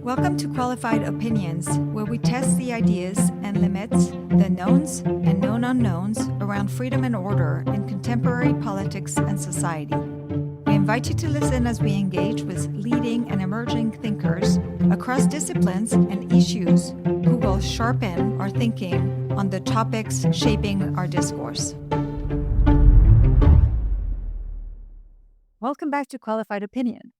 Welcome to Qualified Opinions, where we test the ideas and limits, the knowns and known unknowns around freedom and order in contemporary politics and society. We invite you to listen as we engage with leading and emerging thinkers across disciplines and issues who will sharpen our thinking on the topics shaping our discourse. Welcome back to Qualified Opinion.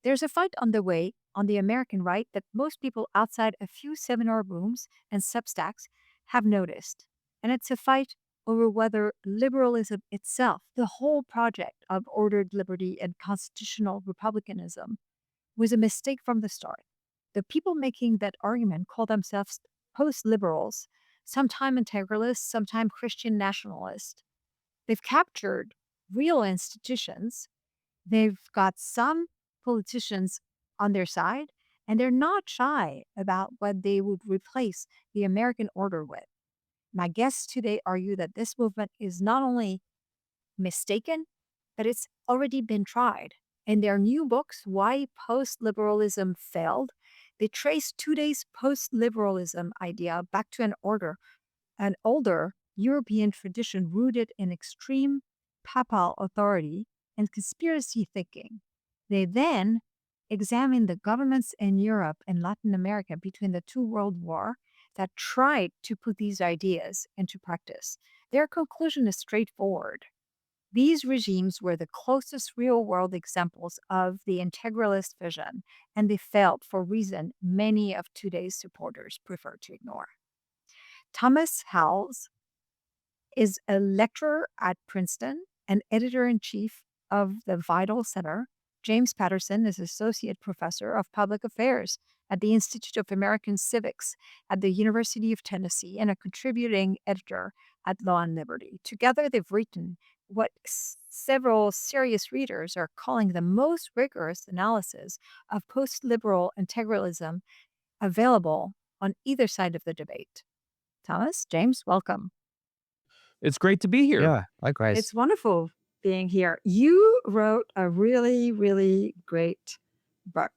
There's a fight on the way on the American right that most people outside a few seminar rooms and substacks have noticed. And it's a fight over whether liberalism itself, the whole project of ordered liberty and constitutional republicanism, was a mistake from the start. The people making that argument call themselves post-liberals, sometime integralists, sometime Christian nationalists. They've captured real institutions. They've got some politicians on their side, and they're not shy about what they would replace the American order with. My guests today argue that this movement is not only mistaken, but it's already been tried. In their new books, Why Postliberalism Failed, they trace today's post-liberalism idea back to an older European tradition rooted in extreme papal authority and conspiracy thinking. They then examine the governments in Europe and Latin America between the two world wars that tried to put these ideas into practice. Their conclusion is straightforward. These regimes were the closest real-world examples of the integralist vision, and they failed for reasons many of today's supporters prefer to ignore. Thomas Howells is a lecturer at Princeton and editor-in-chief of the Vital Center. James Patterson is associate professor of public affairs at the Institute of American Civics at the University of Tennessee and a contributing editor at Law and Liberty. Together, they've written what several serious readers are calling the most rigorous analysis of post-liberal integralism available on either side of the debate. Thomas, James, welcome. It's great to be here. Yeah, likewise. It's wonderful being here. You wrote a really, really great book,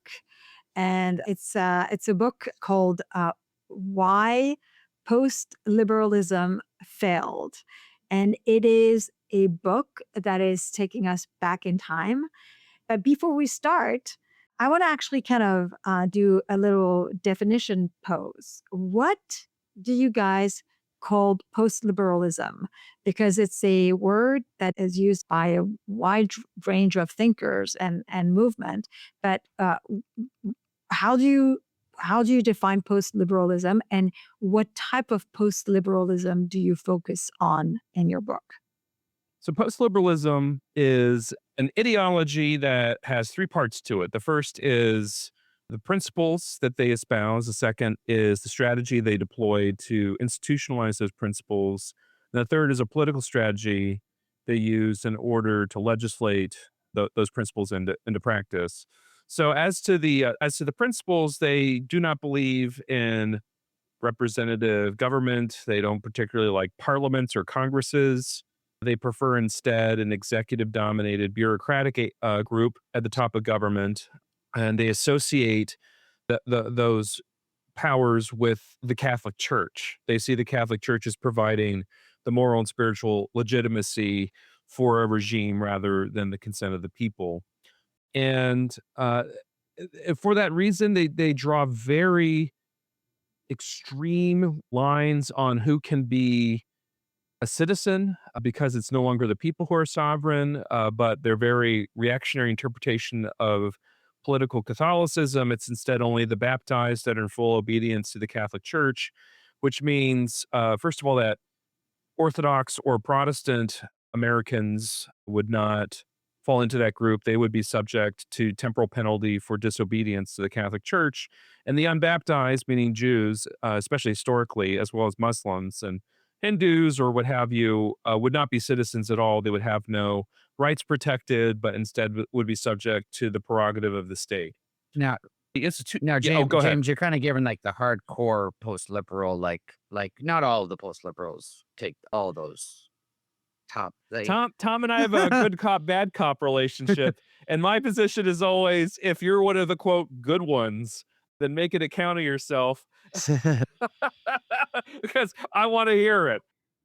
and it's a book called "Why Postliberalism Failed," and it is a book that is taking us back in time. But before we start, I want to actually kind of do a little definition pose. What do you guys call post-liberalism? Because it's a word that is used by a wide range of thinkers and movement. But how do you define post-liberalism, and what type of post-liberalism do you focus on in your book? So post-liberalism is an ideology that has three parts to it. The first is the principles that they espouse. The second is the strategy they deploy to institutionalize those principles. And the third is a political strategy they use in order to legislate those principles into practice. So as to the principles, they do not believe in representative government. They don't particularly like parliaments or congresses. They prefer instead an executive-dominated bureaucratic group at the top of government, and they associate those powers with the Catholic Church. They see the Catholic Church as providing the moral and spiritual legitimacy for a regime rather than the consent of the people. And for that reason, they draw very extreme lines on who can be a citizen because it's no longer the people who are sovereign, but their very reactionary interpretation of political Catholicism. It's instead only the baptized that are in full obedience to the Catholic Church, which means, first of all, that Orthodox or Protestant Americans would not fall into that group. They would be subject to temporal penalty for disobedience to the Catholic Church. And the unbaptized, meaning Jews, especially historically, as well as Muslims and Hindus or what have you, would not be citizens at all. They would have no rights protected, but instead would be subject to the prerogative of the state. Now, The institute. James, Go ahead. James, you're kind of giving like the hardcore post-liberal, like not all of the post-liberals take all those top. Tom and I have a good cop, bad cop relationship. And my position is always, if you're one of the quote good ones, then make an account of yourself because I want to hear it.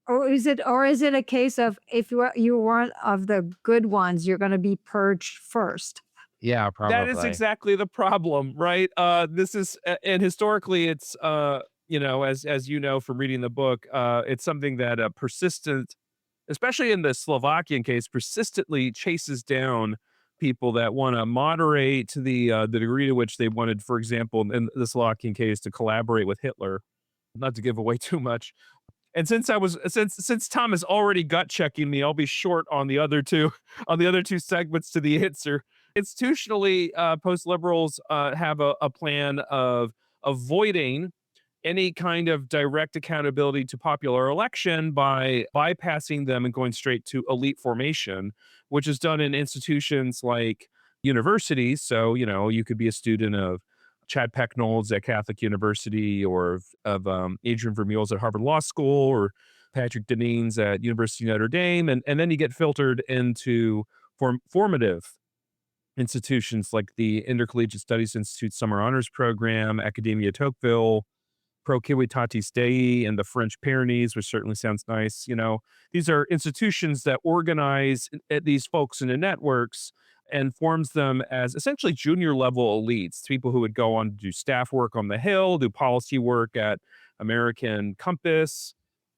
Or is it a case of if you weren't of the good ones, you're gonna be purged first? Yeah, That is probably. exactly the problem, right? This is, and historically, it's, as you know from reading the book, it's something that persistent, especially in the Slovakian case, persistently chases down people that want to moderate to the degree to which they wanted, for example, in the Slovakian case, to collaborate with Hitler. Not to give away too much, and since Tom is already gut checking me, I'll be short on the other two on the other two segments to the answer. Institutionally, post liberals have a plan of avoiding any kind of direct accountability to popular election by bypassing them and going straight to elite formation, which is done in institutions like universities. So, you could be a student of Chad Pecknold's at Catholic University, or of Adrian Vermeule's at Harvard Law School, or Patrick Deneen's at University of Notre Dame. And then you get filtered into formative institutions like the Intercollegiate Studies Institute Summer Honors Program, Academia Tocqueville, Pro Civitatis Dei, and the French Pyrenees, which certainly sounds nice. These are institutions that organize these folks into networks and forms them as essentially junior level elites, people who would go on to do staff work on the Hill, do policy work at American Compass.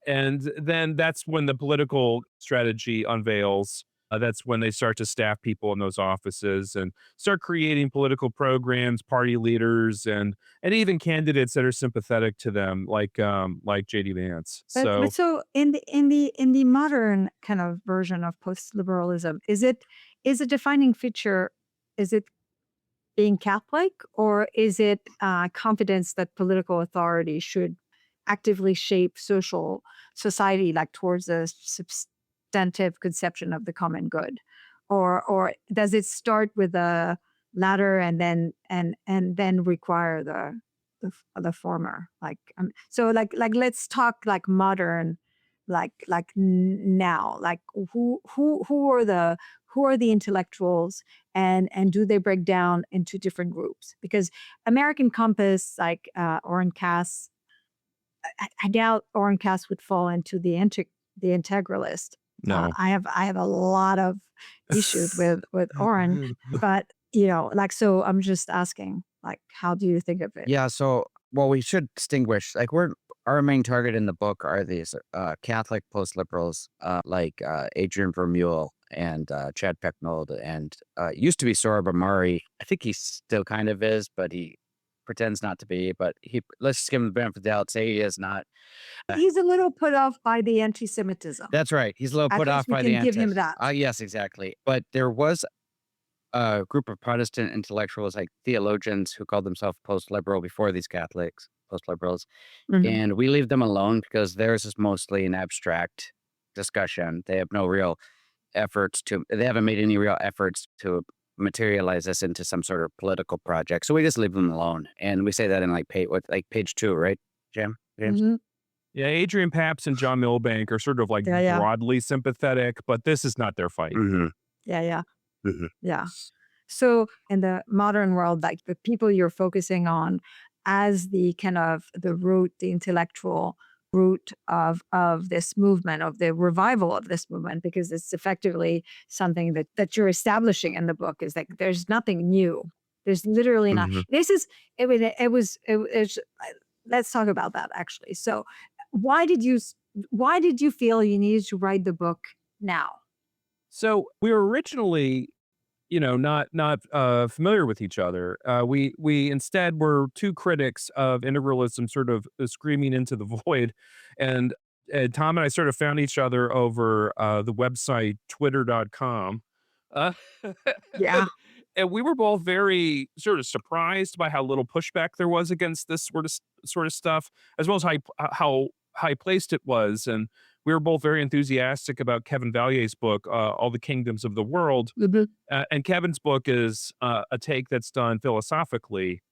And then that's when the political strategy unveils. That's when they start to staff people in those offices and start creating political programs, party leaders, and even candidates that are sympathetic to them, like JD Vance. But So so in the modern kind of version of post-liberalism, is a defining feature, is it being Catholic, or is it confidence that political authority should actively shape society, like towards a substantive conception of the common good, or does it start with the latter and then require the former? So let's talk like modern, now, like who are the intellectuals, and do they break down into different groups? Because American Compass, like Oren Cass, I doubt Oren Cass would fall into the integralist. no. I have a lot of issues with Oren, but so I'm just asking, like, how do you think of it? Yeah, so well, we should distinguish. Like, our main target in the book are these Catholic post liberals, like Adrian Vermeule and Chad Pecknold, and used to be Sohrab Ahmari. I think he still kind of is, but he pretends not to be. But let's just give him the benefit of the doubt. Say he is not. He's a little put off by the anti-Semitism. That's right. He's a little At put least off we by the can give anti. him that. Yes, exactly. But there was a group of Protestant intellectuals, like theologians, who called themselves post-liberal before these Catholics, post-liberals, Mhm. and we leave them alone because theirs is mostly an abstract discussion. They have no real efforts to. They haven't made any real efforts to materialize this into some sort of political project. So we just leave them alone, and we say that in page 2, right, James? Mhm. Yeah, Adrian Paps and John Milbank are sort of like Yeah, yeah. broadly sympathetic, but this is not their fight. Hmm. Yeah, yeah. Hmm. Yeah. So in the modern world, like the people you're focusing on as the kind of the root, the intellectual root of this movement, of the revival of this movement, because it's effectively something that you're establishing in the book, is like there's nothing new. There's literally not. Hmm. This is it was let's talk about that actually. So why did you feel you needed to write the book now? So we were originally, not familiar with each other. We instead were two critics of integralism, sort of screaming into the void, and Tom and I sort of found each other over the website twitter.com. Uh, Yeah. and, and we were both very sort of surprised by how little pushback there was against this sort of stuff, as well as how high placed it was. And we were both very enthusiastic about Kevin Vallier's book, All the Kingdoms of the World, Mhm. and Kevin's book is a take that's done philosophically.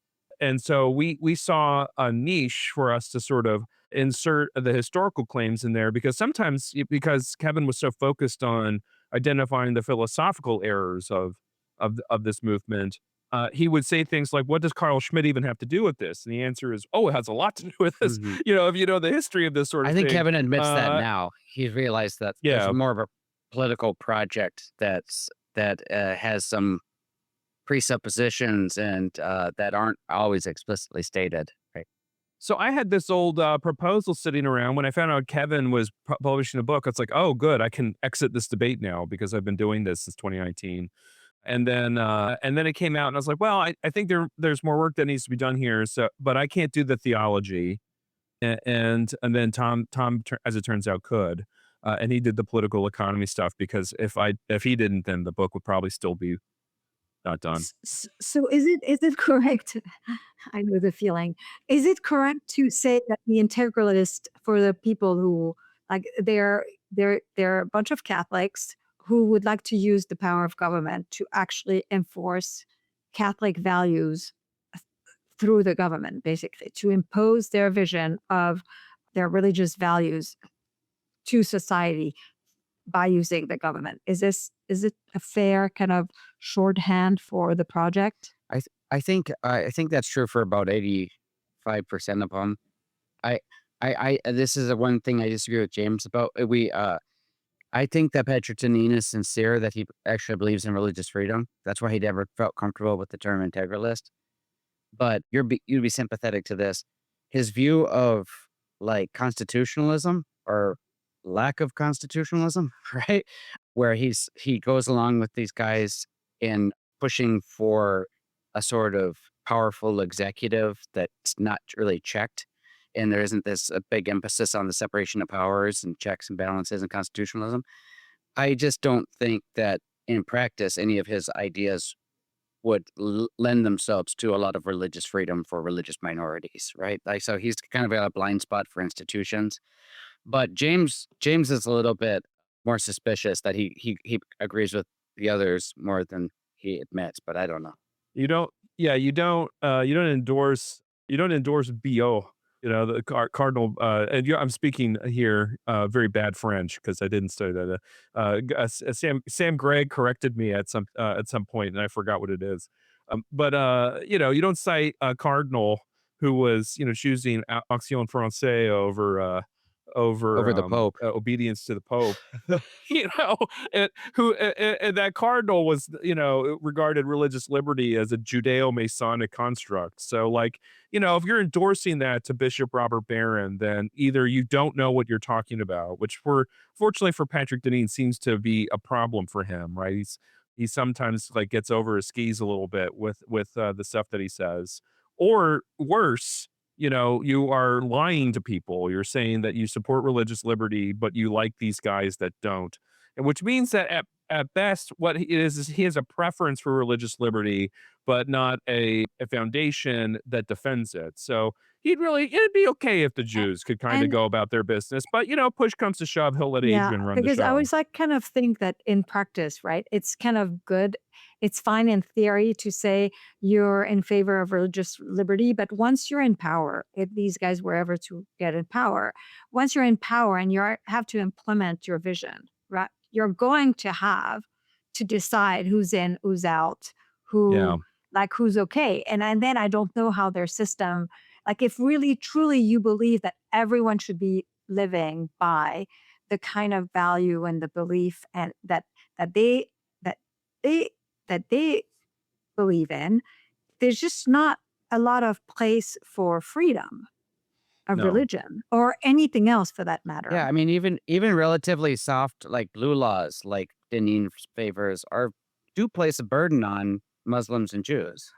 And so we saw a niche for us to sort of insert the historical claims in there, because sometimes, because Kevin was so focused on identifying the philosophical errors of this movement, he would say things like, "What does Carl Schmitt even have to do with this?" And the answer is, "Oh, it has a lot to do with this." Mhm. If you know the history of this sort I of think thing. Kevin admits that Uh, now. He's realized that there's yeah. more of a political project that has some presuppositions and that aren't always explicitly stated. Right. So I had this old proposal sitting around when I found out Kevin was publishing a book. It's like, oh, good, I can exit this debate now because I've been doing this since 2019. And then it came out, and I was like, well, I think there's more work that needs to be done here. So, but I can't do the theology, and then as it turns out, could, and he did the political economy stuff because if he didn't, then the book would probably still be not done. So is it correct? I know the feeling. Is it correct to say that the integralist for the people who like they're a bunch of Catholics who would like to use the power of government to actually enforce Catholic values through the government, basically, to impose their vision of their religious values to society by using the government? Is it a fair kind of shorthand for the project? I think that's true for about 85% of them. I I this is the one thing I disagree with James about. I think that Patterson is sincere that he actually believes in religious freedom. That's why he never felt comfortable with the term integralist. But you'd be sympathetic to this. His view of like constitutionalism or lack of constitutionalism, right? Where he goes along with these guys in pushing for a sort of powerful executive that's not really checked. And there isn't this a big emphasis on the separation of powers and checks and balances and constitutionalism. I just don't think that in practice any of his ideas would lend themselves to a lot of religious freedom for religious minorities, right? Like, so he's kind of got a blind spot for institutions. But James is a little bit more suspicious that he agrees with the others more than he admits. But I don't know. You don't yeah, you don't endorse BO, the cardinal, and I'm speaking here, very bad French because I didn't study that, Sam Gregg corrected me at some point, and I forgot what it is. But, you don't cite a cardinal who was, choosing Action Française over Over the Pope. obedience to the Pope. you know, and that cardinal was, regarded religious liberty as a Judeo-Masonic construct. So, like, if you're endorsing that to Bishop Robert Barron, then either you don't know what you're talking about, which fortunately for Patrick Deneen seems to be a problem for him, right? He sometimes like gets over his skis a little bit with the stuff that he says, or worse, you are lying to people. You're saying that you support religious liberty, but you like these guys that don't. And which means that at best, what he is he has a preference for religious liberty, but not a foundation that defends it. So it'd be okay if the A- Jews could kind of And go about their business. But, push comes to shove, he'll let yeah, Adrian run the because I show. always like kind of think that in practice, right? It's kind of good. It's fine in theory to say you're in favor of religious liberty, but once you're in power, if these guys were ever to get in power, once you're in power and have to implement your vision, right? You're going to have to decide who's in, who's out, Yeah. who's okay. And then I don't know how their system, like if really truly you believe that everyone should be living by the kind of value and the belief and that they that they that they believe in, there's just not a lot of place for freedom of No. religion or anything else for that Yeah, matter. I mean, even relatively soft like blue laws, like Deneen favors, are do place a burden on Muslims and Jews.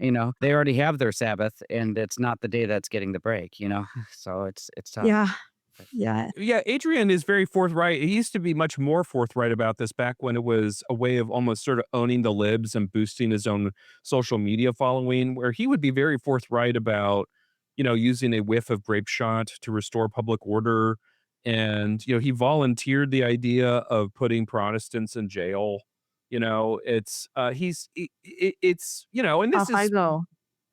They already have their Sabbath, and it's not the day that's getting the break. So it's tough. Yeah. Yeah. Yeah, Adrian is very forthright. He used to be much more forthright about this back when it was a way of almost sort of owning the libs and boosting his own social media following, where he would be very forthright about, using a whiff of grape shot to restore public order. And, he volunteered the idea of putting Protestants in jail. And this Off I is go.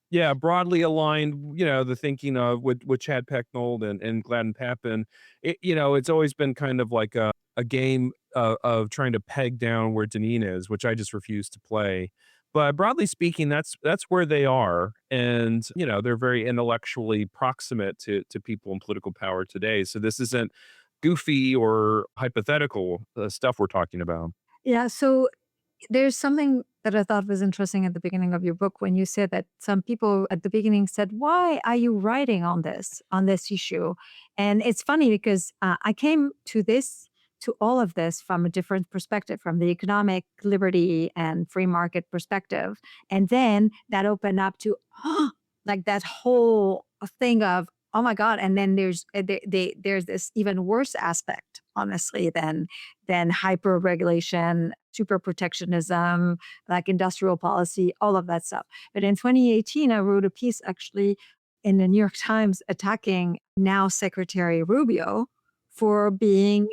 yeah, broadly aligned, the thinking of with Chad Pecknold and Gladden Papin. It's always been kind of like a game of trying to peg down where Deneen is, which I just refuse to play. But broadly speaking, that's where they are, and they're very intellectually proximate to people in political power today. So this isn't goofy or hypothetical stuff we're talking about. Yeah. So there's something that I thought was interesting at the beginning of your book when you said that some people at the beginning said, "Why are you writing on this issue?" And it's funny because I came to all of this from a different perspective, from the economic liberty and free market perspective, and then that opened up to like that whole thing of, oh my god. And then there's this even worse aspect, honestly, than hyper regulation, super protectionism, like industrial policy, all of that stuff. But in 2018, I wrote a piece actually in the New York Times attacking now Secretary Rubio for being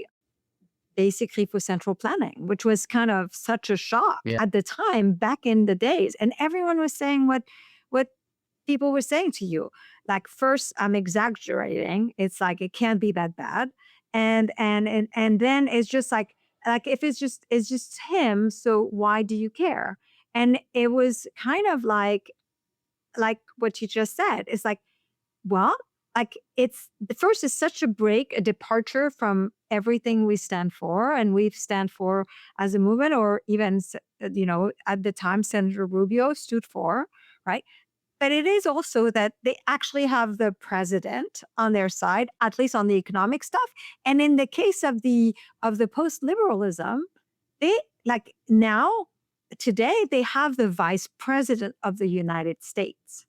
basically for central planning, which was kind of such a shock Yeah. at the time back in the days. And everyone was saying what people were saying to you. Like, first, I'm exaggerating. It's like it can't be that bad. And then it's just like if it's just him, so why do you care? And it was kind of like what you just said. It's like, well, like it's the first is such a break, a departure from everything we stand for and we stand for as a movement, or even, at the time, Senator Rubio stood for, right? But it is also that they actually have the president on their side, at least on the economic stuff. And in the case of the post liberalism, they like now today they have the vice president of the United States.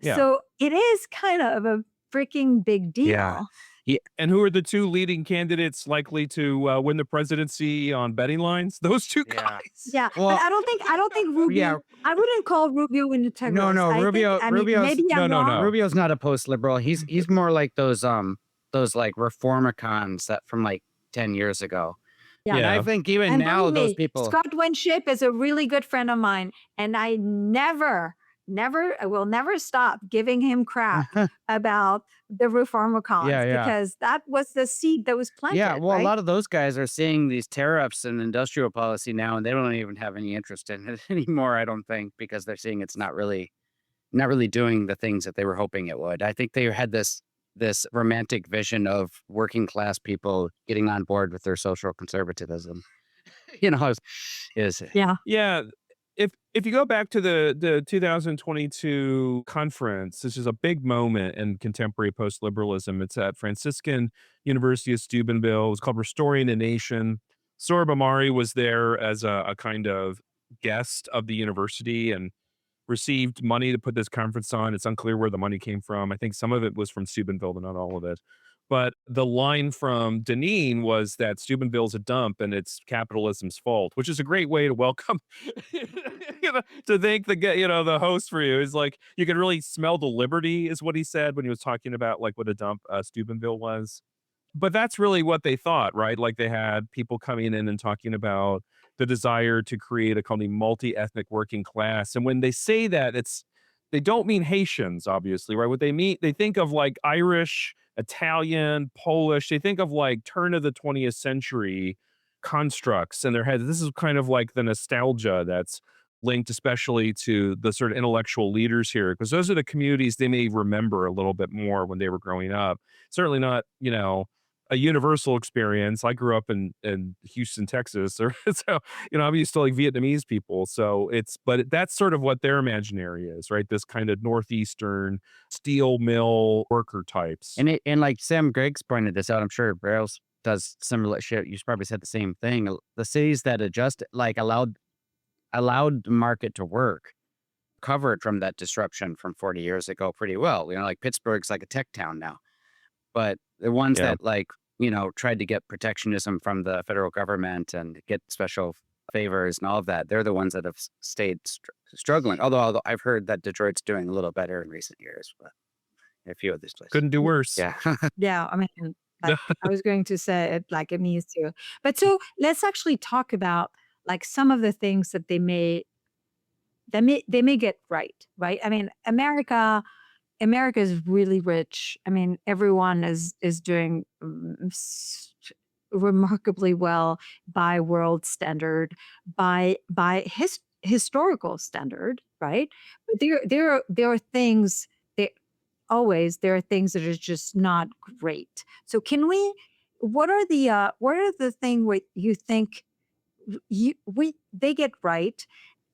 Yeah. So it is kind of a freaking big Yeah. deal. And who are the two leading candidates likely to win the presidency on betting lines? Those two Yeah. guys. Yeah, but Well, I don't think yeah. Rubio. I wouldn't call Rubio an No, integralist. no. I think. Rubio. I mean, Rubio's maybe No, I'm no, wrong. no. Rubio's not a post liberal. He's more like those like reformicons that from like 10 years ago. Yeah. And I Yeah. think even And now believe those me, people. Scott Winship is a really good friend of mine, and I I will never stop giving him crap about the Yeah, reformicons yeah. because that was the seed that was Yeah, planted, well, a right? lot of those guys are seeing these tariffs and industrial policy now, and they don't even have any interest in it anymore. I don't think because they're seeing it's not really doing the things that they were hoping it would. I think they had this romantic vision of working class people getting on board with their social conservatism. Is Yeah. Yeah, if you go back to the 2022 conference, this is a big moment in contemporary post-liberalism. It's at Franciscan University of Steubenville. It was called Restoring the Nation. Sorab Amari was there as a kind of guest of the university and received money to put this conference on. It's unclear where the money came from. I think some of it was from Steubenville, but not all of it. But the line from Deneen was that Steubenville's a dump and it's capitalism's fault, which is a great way to welcome, to thank the host for you. Is like you can really smell the liberty, is what he said when he was talking about like what a dump Steubenville was. But that's really what they thought, right? Like they had people coming in and talking about the desire to create a kind of multi-ethnic working class. And when they say that, they don't mean Haitians, obviously, right? What they mean, they think of like Irish, Italian, Polish. They think of like turn of the 20th century constructs in their heads. This is kind of like the nostalgia that's linked especially to the sort of intellectual leaders here, because those are the communities they may remember a little bit more when they were growing up. Certainly not, a universal experience. I grew up in Houston, Texas, or so I'm used to like Vietnamese people. So but that's sort of what their imaginary is, right? This kind of northeastern steel mill worker types. and like Sam Griggs pointed this out. I'm sure Braille's does similar shit. You probably said the same thing. The cities that adjust like allowed the market to work covered from that disruption from 40 years ago pretty well. Like Pittsburgh's like a tech town now. But the ones Yeah. that like, tried to get protectionism from the federal government and get special favors and all of that, they're the ones that have stayed struggling. Although I've heard that Detroit's doing a little better in recent years, but a few of these places. Couldn't do worse. Yeah. Yeah, I mean, like, I was going to say it like it needs to. But so let's actually talk about like some of the things that they may get right, right? I mean, America is really rich. I mean, everyone is doing remarkably well by world standard, by historical standard, right? But there are things that there are things that are just not great. So can we? What are the thing where you think they get right,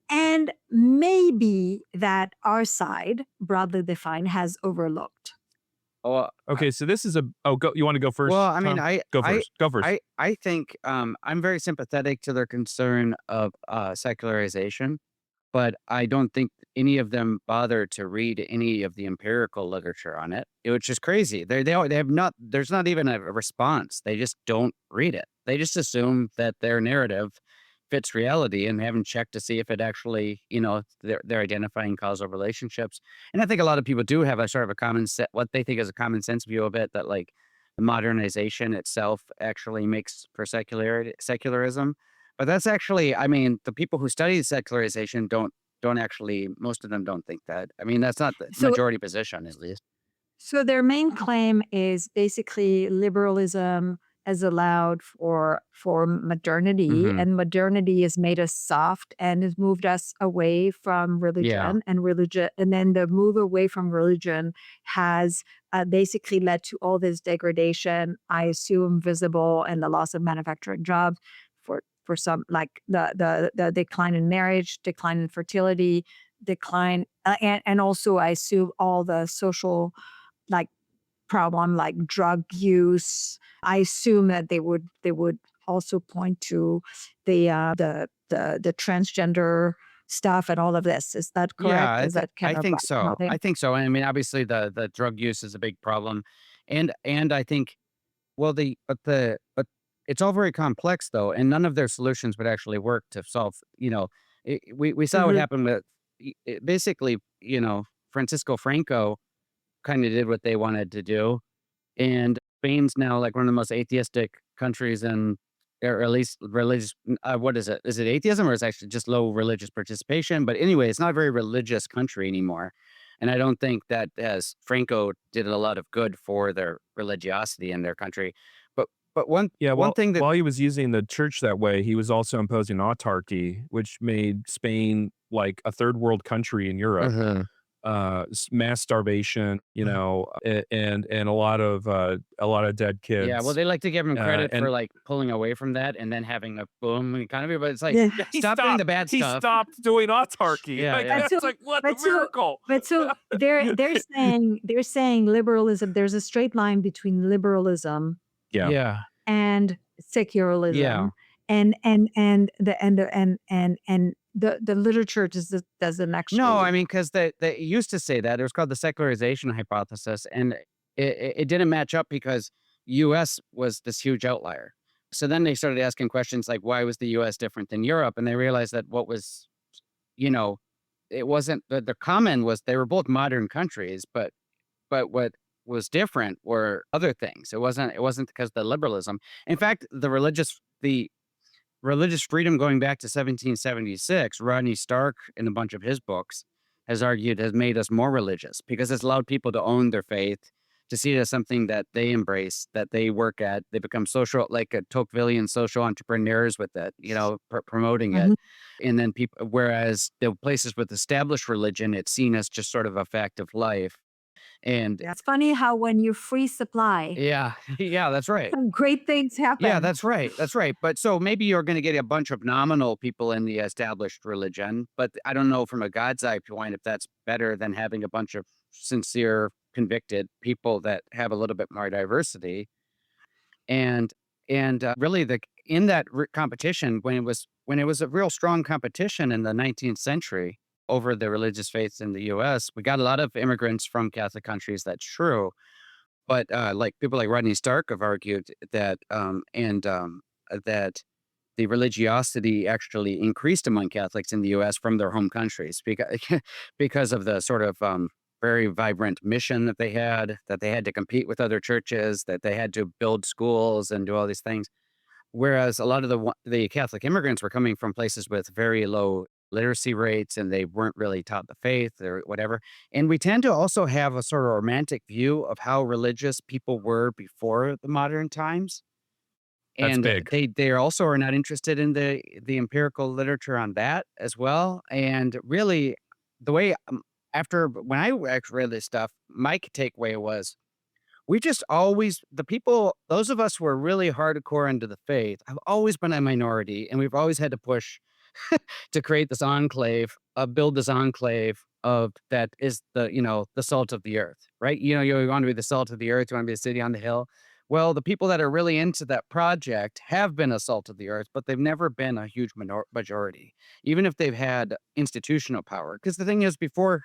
and maybe that our side, broadly defined, has overlooked? Oh, Okay, so this is a oh, go you wanna go well, first, I mean, Tom? Go first. Go first. I think I'm very sympathetic to their concern of secularization, but I don't think any of them bother to read any of the empirical literature on it, which is crazy. They have not. There's not even a response. They just don't read it. They just assume that their narrative fits reality and haven't checked to see if it actually, they're identifying causal relationships. And I think a lot of people do have a sort of a common set, what they think is a common sense view of it, that like the modernization itself actually makes for secularism. But that's actually, I mean, the people who study secularization don't actually, most of them don't think that. I mean, that's not the So majority position, at least. So their main claim is basically liberalism has allowed for modernity, Hmm. and modernity has made us soft and has moved us away from Yeah. religion, and then the move away from religion has basically led to all this degradation, I assume visible, and the loss of manufacturing jobs for some, like the decline in marriage, decline in fertility, decline, and also I assume all the social, like, problem, like drug use. I assume that they would also point to the transgender stuff and all of this. Is that Yeah, correct? Is that kind I of think like so. nothing? I think so. I mean, obviously the drug use is a big problem. And I think, well, but it's all very complex though, and none of their solutions would actually work to solve, we saw what Mhm. happened with basically, Francisco Franco kind of did what they wanted to do. And Spain's now like one of the most atheistic countries in, or at least religious. What is it? Is it atheism or is it actually just low religious participation? But anyway, it's not a very religious country anymore. And I don't think that as Franco did a lot of good for their religiosity in their country. But Yeah, one well, thing that while he was using the church that way, he was also imposing autarky, which made Spain like a third world country in Europe. uh Mass starvation, and a lot of dead yeah, well, kids. they like to give him credit for And like pulling away from that and then having a boom economy, but it's like Yeah. yeah, stop doing the bad he stuff. stopped doing autarky. Yeah, Like, yeah. But so it's like, what a but so miracle. but so they're saying liberalism, there's a straight line between liberalism Yeah. Yeah. and Yeah. secularism, and the literature doesn't No, I actually. mean, because they used to say that. It was called the secularization hypothesis, and it didn't match up because US was this huge outlier. So then they started asking questions like, why was the US different than Europe? And they realized that what was, you know, it wasn't the common was they were both modern countries, but what was different were other things. It wasn't because of the liberalism. In fact, the religious freedom going back to 1776, Rodney Stark, in a bunch of his books, has argued has made us more religious because it's allowed people to own their faith, to see it as something that they embrace, that they work at. They become social, like a Tocquevillian social entrepreneurs with it, promoting it. Mhm. And then people, whereas the places with established religion, it's seen as just sort of a fact of life. And Yeah, it's funny how when you free supply, yeah, yeah, that's right. great things Yeah, happen. that's right. That's right. But so maybe you're going to get a bunch of nominal people in the established religion, but I don't know from a God's eye point if that's better than having a bunch of sincere, convicted people that have a little bit more diversity. And really, the in that competition, when it was a real strong competition in the 19th century over the religious faiths in the U.S., we got a lot of immigrants from Catholic countries. That's true, but, like, people like Rodney Stark have argued that the religiosity actually increased among Catholics in the US from their home countries because of the sort of, very vibrant mission that they had to compete with other churches, that they had to build schools and do all these things. Whereas a lot of the Catholic immigrants were coming from places with very low literacy rates, and they weren't really taught the faith or whatever. And we tend to also have a sort of romantic view of how religious people were before the modern times. That's And big. they also are not interested in the empirical literature on that as well. And really, the way after when I actually read this stuff, my takeaway was we just always the people those of us who are really hardcore into the faith have always been a minority, and we've always had to push to create this enclave, build this enclave of that is the salt of the earth, right? You want to be the salt of the earth, you want to be a city on the hill. Well, the people that are really into that project have been a salt of the earth, but they've never been a huge majority, even if they've had institutional power. Because the thing is, before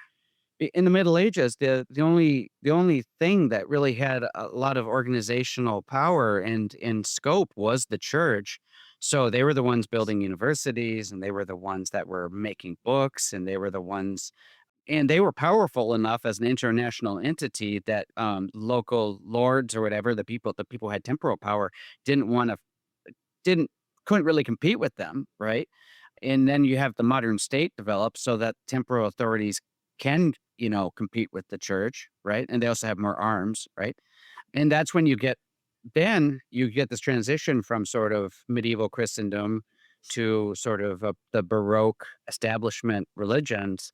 in the Middle Ages, the only thing that really had a lot of organizational power and scope was the church. So they were the ones building universities, and they were the ones that were making books, and they were powerful enough as an international entity that local lords or whatever the people who had temporal power didn't want to didn't couldn't really compete with them, right? And then you have the modern state develop so that temporal authorities can, compete with the church, right? And they also have more arms, right? And that's when you get this transition from sort of medieval Christendom to sort of the Baroque establishment religions.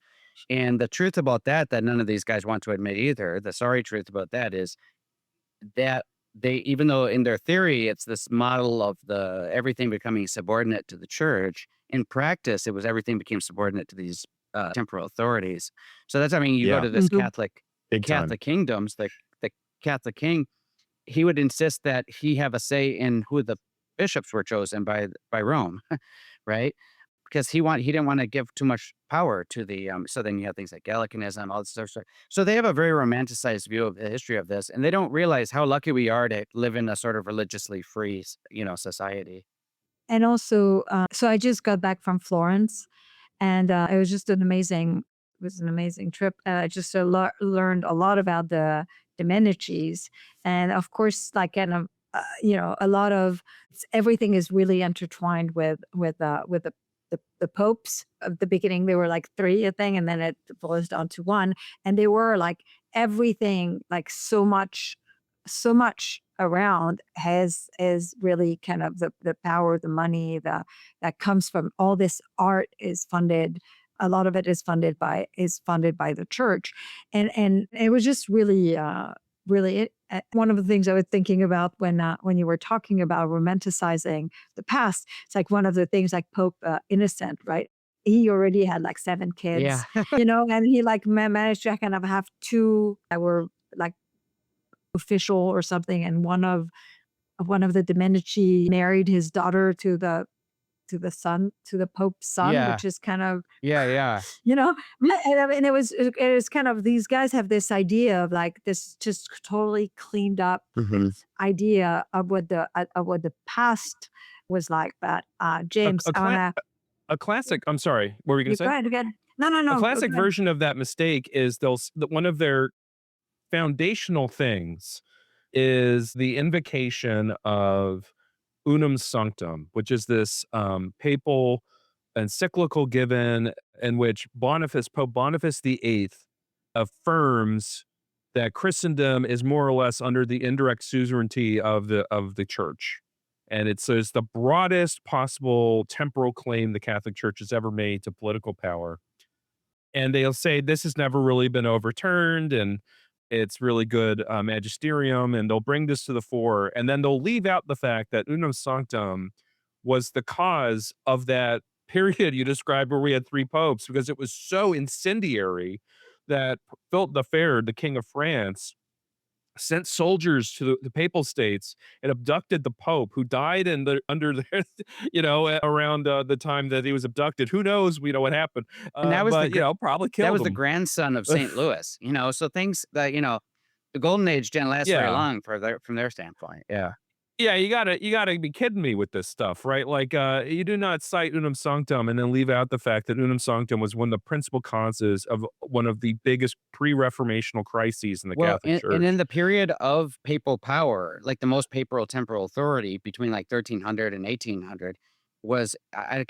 And the truth about that none of these guys want to admit either, the sorry truth about that is that even though in their theory it's this model of the everything becoming subordinate to the church, in practice it was everything became subordinate to these temporal authorities. So that's, I mean, you go Yeah, to this Mhm. big time. Catholic kingdoms, the Catholic king, he would insist that he have a say in who the bishops were chosen by Rome, right? Because he didn't want to give too much power to the so then you have things like Gallicanism, all this stuff. So they have a very romanticized view of the history of this, and they don't realize how lucky we are to live in a sort of religiously free, society. And also, so I just got back from Florence, and it was just an amazing trip. I just learned a lot about the Medicis, and of course, like kind of a lot of everything is really intertwined with the popes. At the beginning, there were like three, I think, and then it boils down to one, and they were like everything, like so much around has is really kind of the power, the money, that comes from all this art is funded. A lot of it is funded by the church, and it was just really one of the things I was thinking about when you were talking about romanticizing the past. It's like one of the things like Pope Innocent, right? He already had like seven Yeah. kids, and he like managed to kind of have two that were like official or something, and one of the Domenici married his daughter to the Pope's son, Yeah. which is kind of, Yeah. Yeah. you know, and I mean, it was kind of these guys have this idea of like this just totally cleaned up Hmm. idea of what the past was like. But A, James, a, I cla- wanna a classic. I'm sorry. What were you going you to go say? ahead again. No, no, A no. Go classic ahead. version of that mistake is one of their foundational things is the invocation of unum sanctum, which is this papal encyclical given in which Pope Boniface VIII affirms that Christendom is more or less under the indirect suzerainty of the church. And it's the broadest possible temporal claim the Catholic Church has ever made to political power. And they'll say this has never really been overturned, and it's really good magisterium, and they'll bring this to the fore, and then they'll leave out the fact that unum sanctum was the cause of that period you described where we had three popes, because it was so incendiary that Philip the Fair, the king of France, sent soldiers to the papal states and abducted the pope, who died in the under the around the time that he was abducted. Who knows, what happened, And but probably that killed was the him. grandson of St. Louis. So things that the golden age didn't last very Yeah. long from their standpoint. Yeah. Yeah, you gotta be kidding me with this stuff, right? Like, you do not cite unum sanctum and then leave out the fact that unum sanctum was one of the principal causes of one of the biggest pre-reformational crises in the Well, Catholic and in Church. the period of papal power, like the most papal temporal authority between like 1300 and 1800 was I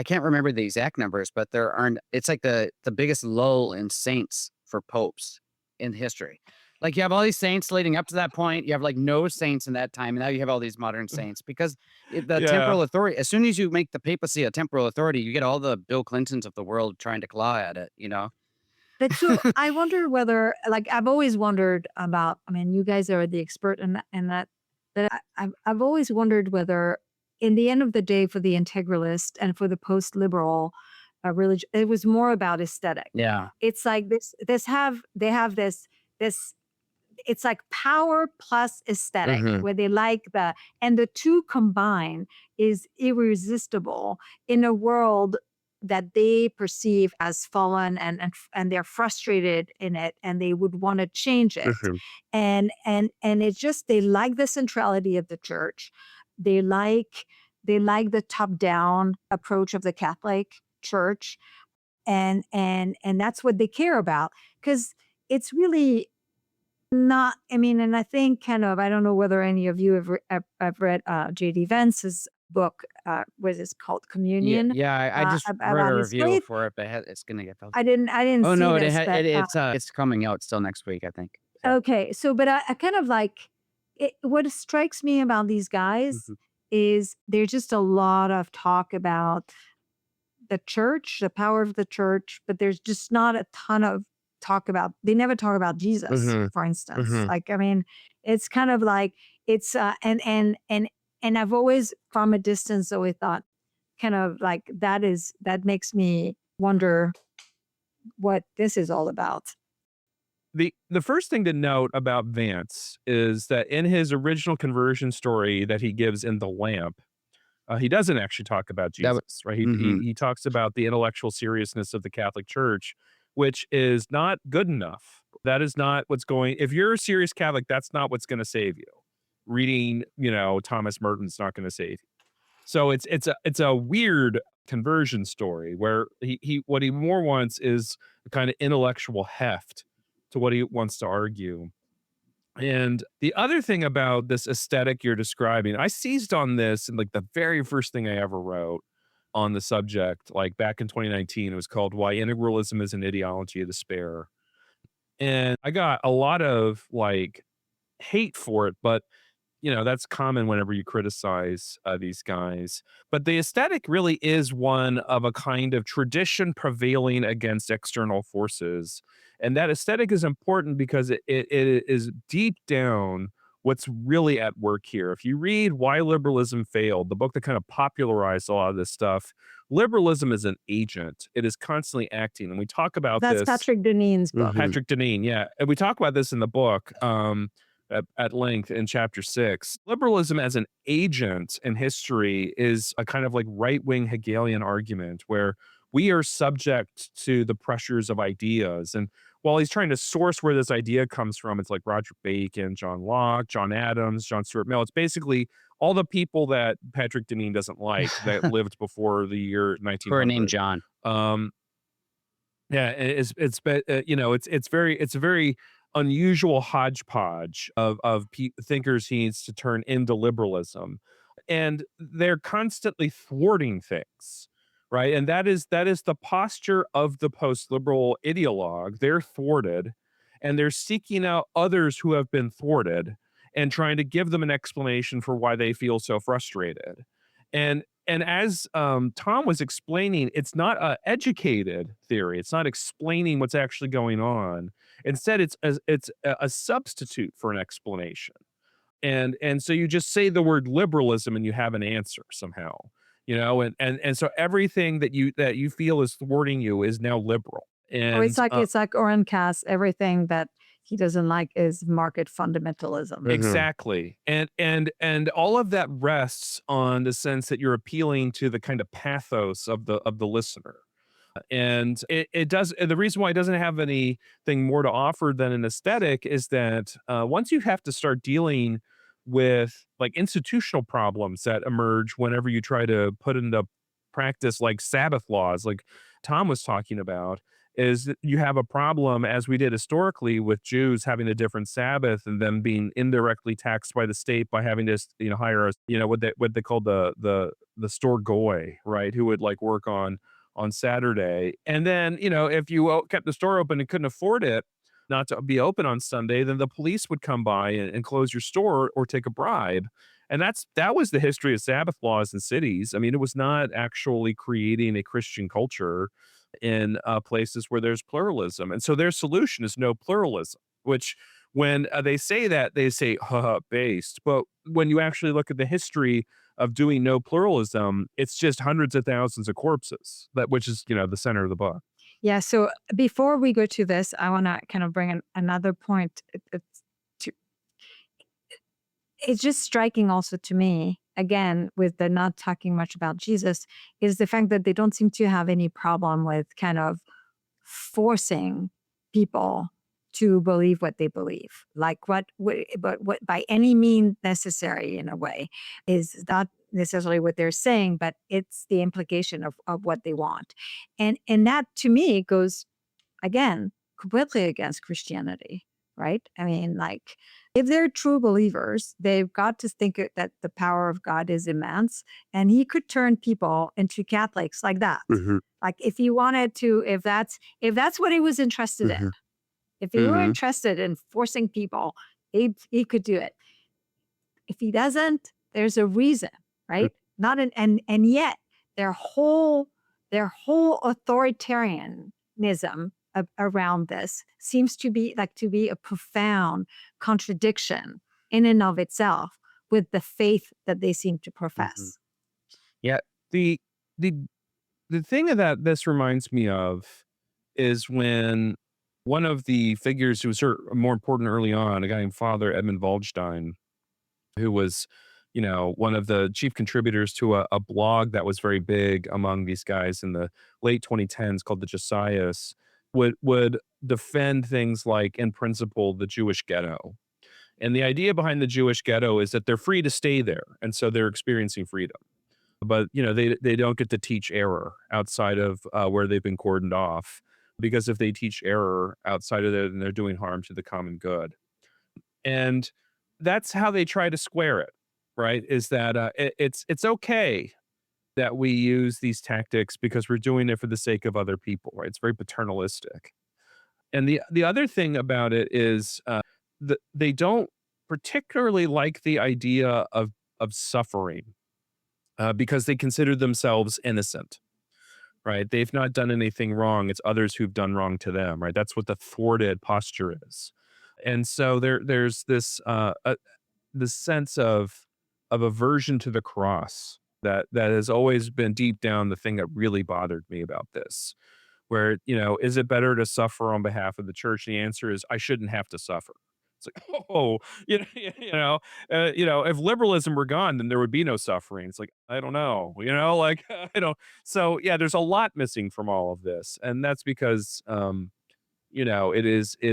can't remember the exact numbers, but it's like the biggest lull in saints for popes in history. Like, you have all these saints leading up to that point. You have, like, no saints in that time, and now you have all these modern saints because the Yeah. temporal authority, as soon as you make the papacy a temporal authority, you get all the Bill Clintons of the world trying to claw at it, you know? But so I wonder whether, like, I've always wondered about. I mean, you guys are the expert in that. But I've always wondered whether, in the end of the day, for the integralist and for the post-liberal religion, it was more about aesthetic. Yeah. It's like they have this it's like power plus aesthetic Mhm. where they like and the two combined is irresistible in a world that they perceive as fallen, and they're frustrated in it, and they would want to change it. Mhm. And it's just they like the centrality of the church. They like the top down approach of the Catholic Church, and that's what they care about, because it's really not. I mean, and I think kind of, I don't know whether any of you have read J.D. Vance's book, what is it called, Yeah, Communion, yeah, I just read a about his review faith. for it, but it's gonna get published. I didn't Oh, see no, this, but it's coming out still next week, I think. So okay. So, but I kind of like it. What strikes me about these guys mhm, is there's just a lot of talk about the church, the power of the church, but there's just not a ton of talk about. They never talk about Jesus, mhm, for instance. mhm. Like, I mean, it's kind of like it's and I've always from a distance always thought kind of like that makes me wonder what this is all about. The first thing to note about Vance is that in his original conversion story that he gives in The Lamp, he doesn't actually talk about That was Jesus, right? mhm. He talks about the intellectual seriousness of the Catholic Church, which is not good enough. That is not what's going. If you're a serious Catholic, that's not what's going to save you. Reading, Thomas Merton's not going to save you. So it's a weird conversion story where he what he more wants is a kind of intellectual heft to what he wants to argue. And the other thing about this aesthetic you're describing, I seized on this in like the very first thing I ever wrote on the subject, like back in 2019. It was called Why Integralism is an Ideology of Despair. And I got a lot of like hate for it, but that's common whenever you criticize these guys. But the aesthetic really is one of a kind of tradition prevailing against external forces. And that aesthetic is important because it is deep down what's really at work here. If you read Why Liberalism Failed, the book that kind of popularized a lot of this stuff, liberalism is an agent. It is constantly acting. And we talk about That's this. Patrick Deneen's book. Mhm. Patrick Deneen, yeah. And we talk about this in the book. At length in chapter 6. Liberalism as an agent in history is a kind of like right wing Hegelian argument where we are subject to the pressures of ideas. And while he's trying to source where this idea comes from, it's like Roger Bacon, John Locke, John Adams, John Stuart Mill. It's basically all the people that Patrick Deneen doesn't like that lived before the year Who are named 1900. John. Um, yeah, it's a very unusual hodgepodge of thinkers he needs to turn into liberalism, and they're constantly thwarting things, right? And that is the posture of the post-liberal ideologue. They're thwarted, and they're seeking out others who have been thwarted and trying to give them an explanation for why they feel so frustrated. And as Tom was explaining, it's not a educated theory. It's not explaining what's actually going on. Instead, it's a substitute for an explanation. And so you just say the word liberalism and you have an answer somehow, and so everything that you feel is thwarting you is now liberal. Or And it's like Oren Cass, everything that he doesn't like is market fundamentalism. Mhm. exactly. And all of that rests on the sense that you're appealing to the kind of pathos of the listener. And it does. The reason why it doesn't have anything more to offer than an aesthetic is that once you have to start dealing with like institutional problems that emerge whenever you try to put into practice like Sabbath laws, like Tom was talking about, is that you have a problem, as we did historically, with Jews having a different Sabbath and them being indirectly taxed by the state by having to, hire a, what they call the store goy, right, who would like work on Saturday. And then, if you kept the store open and couldn't afford it, not to be open on Sunday, then the police would come by and close your store or take a bribe. And that was the history of Sabbath laws in cities. I mean, it was not actually creating a Christian culture in places where there's pluralism. And so their solution is no pluralism, which when they say that, they say, haha, based. But when you actually look at the history of doing no pluralism, it's just hundreds of thousands of corpses, which is, the center of the book. Yeah. So before we go to this, I want to kind of bring another point. To, it's just striking also to me, again, with the not talking much about Jesus, is the fact that they don't seem to have any problem with kind of forcing people to believe what they believe, like but what by any means necessary in a way is not necessarily what they're saying, but it's the implication of what they want. And that to me goes again completely against Christianity, right? I mean, like if they're true believers, they've got to think that the power of God is immense and he could turn people into Catholics like that. Mhm, Like if he wanted to, if that's what he was interested in, mhm, if he were mhm, interested in forcing people, he could do it. If he doesn't, there's a reason, mm, right? Not an and yet their whole authoritarianism around this seems to be a profound contradiction in and of itself with the faith that they seem to mhm. profess. Yeah. The the the thing that this reminds me of is when one of the figures who was more important early on, a guy named Father Edmund Waldstein, who was, one of the chief contributors to a blog that was very big among these guys in the late 2010s called the Josias, would defend things like, in principle, the Jewish ghetto. And the idea behind the Jewish ghetto is that they're free to stay there, and so they're experiencing freedom. But they don't get to teach error outside of where they've been cordoned off, because if they teach error outside of there, then they're doing harm to the common good. And that's how they try to square it, right? Is that it's okay that we use these tactics because we're doing it for the sake of other people, right? It's very paternalistic. And the other thing about it is that they don't particularly like the idea of suffering because they consider themselves innocent, right? They've not done anything wrong. It's others who've done wrong to them, right? That's what the thwarted posture is. And so there's this sense of aversion to the cross that has always been deep down the thing that really bothered me about this. Where, is it better to suffer on behalf of the church? And the answer is I shouldn't have to suffer. It's like, oh, if liberalism were gone, then there would be no suffering. It's like, I don't know, like, I don't. So yeah, there's a lot missing from all of this, and that's because, it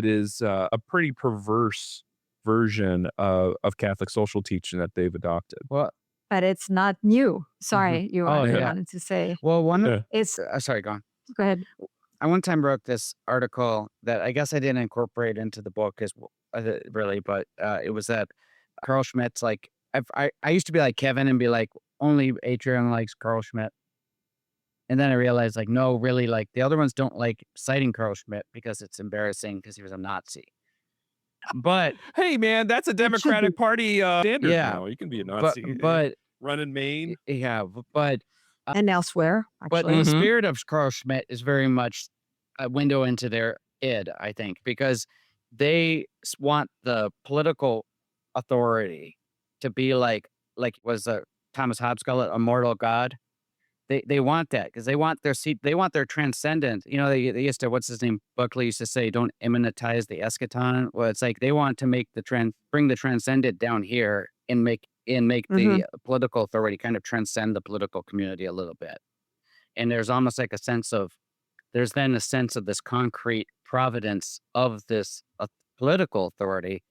is a pretty perverse version of Catholic social teaching that they've adopted. Well, But it's not new. mhm. Sorry, you Oh, you Yeah, yeah. wanted to say Well, yeah. it's sorry, go on. go ahead. I one time wrote this article that I guess I didn't incorporate into the book as really, but it was that Carl Schmitt's like I used to be like Kevin and be like only Atrium likes Carl Schmitt, and then I realized like no, really like the other ones don't like citing Carl Schmitt because it's embarrassing because he was a Nazi. But Hey, man, that's a It should be. Democratic Party standard yeah, now. You can be a but Nazi, but run in Maine. yeah, but And elsewhere, But actually. the Mhm. spirit of Carl Schmitt is very much a window into their id, I think, because they want the political authority to be like was Thomas Hobbes call it a mortal god. They want that because they want their seat. They want their transcendent. They used to what's his name Buckley used to say, "Don't immanentize the eschaton." Well, it's like they want to make bring the transcendent down here and make Mhm. the political authority kind of transcend the political community a little bit. And there's almost like there's then a sense of this concrete providence of this political authority,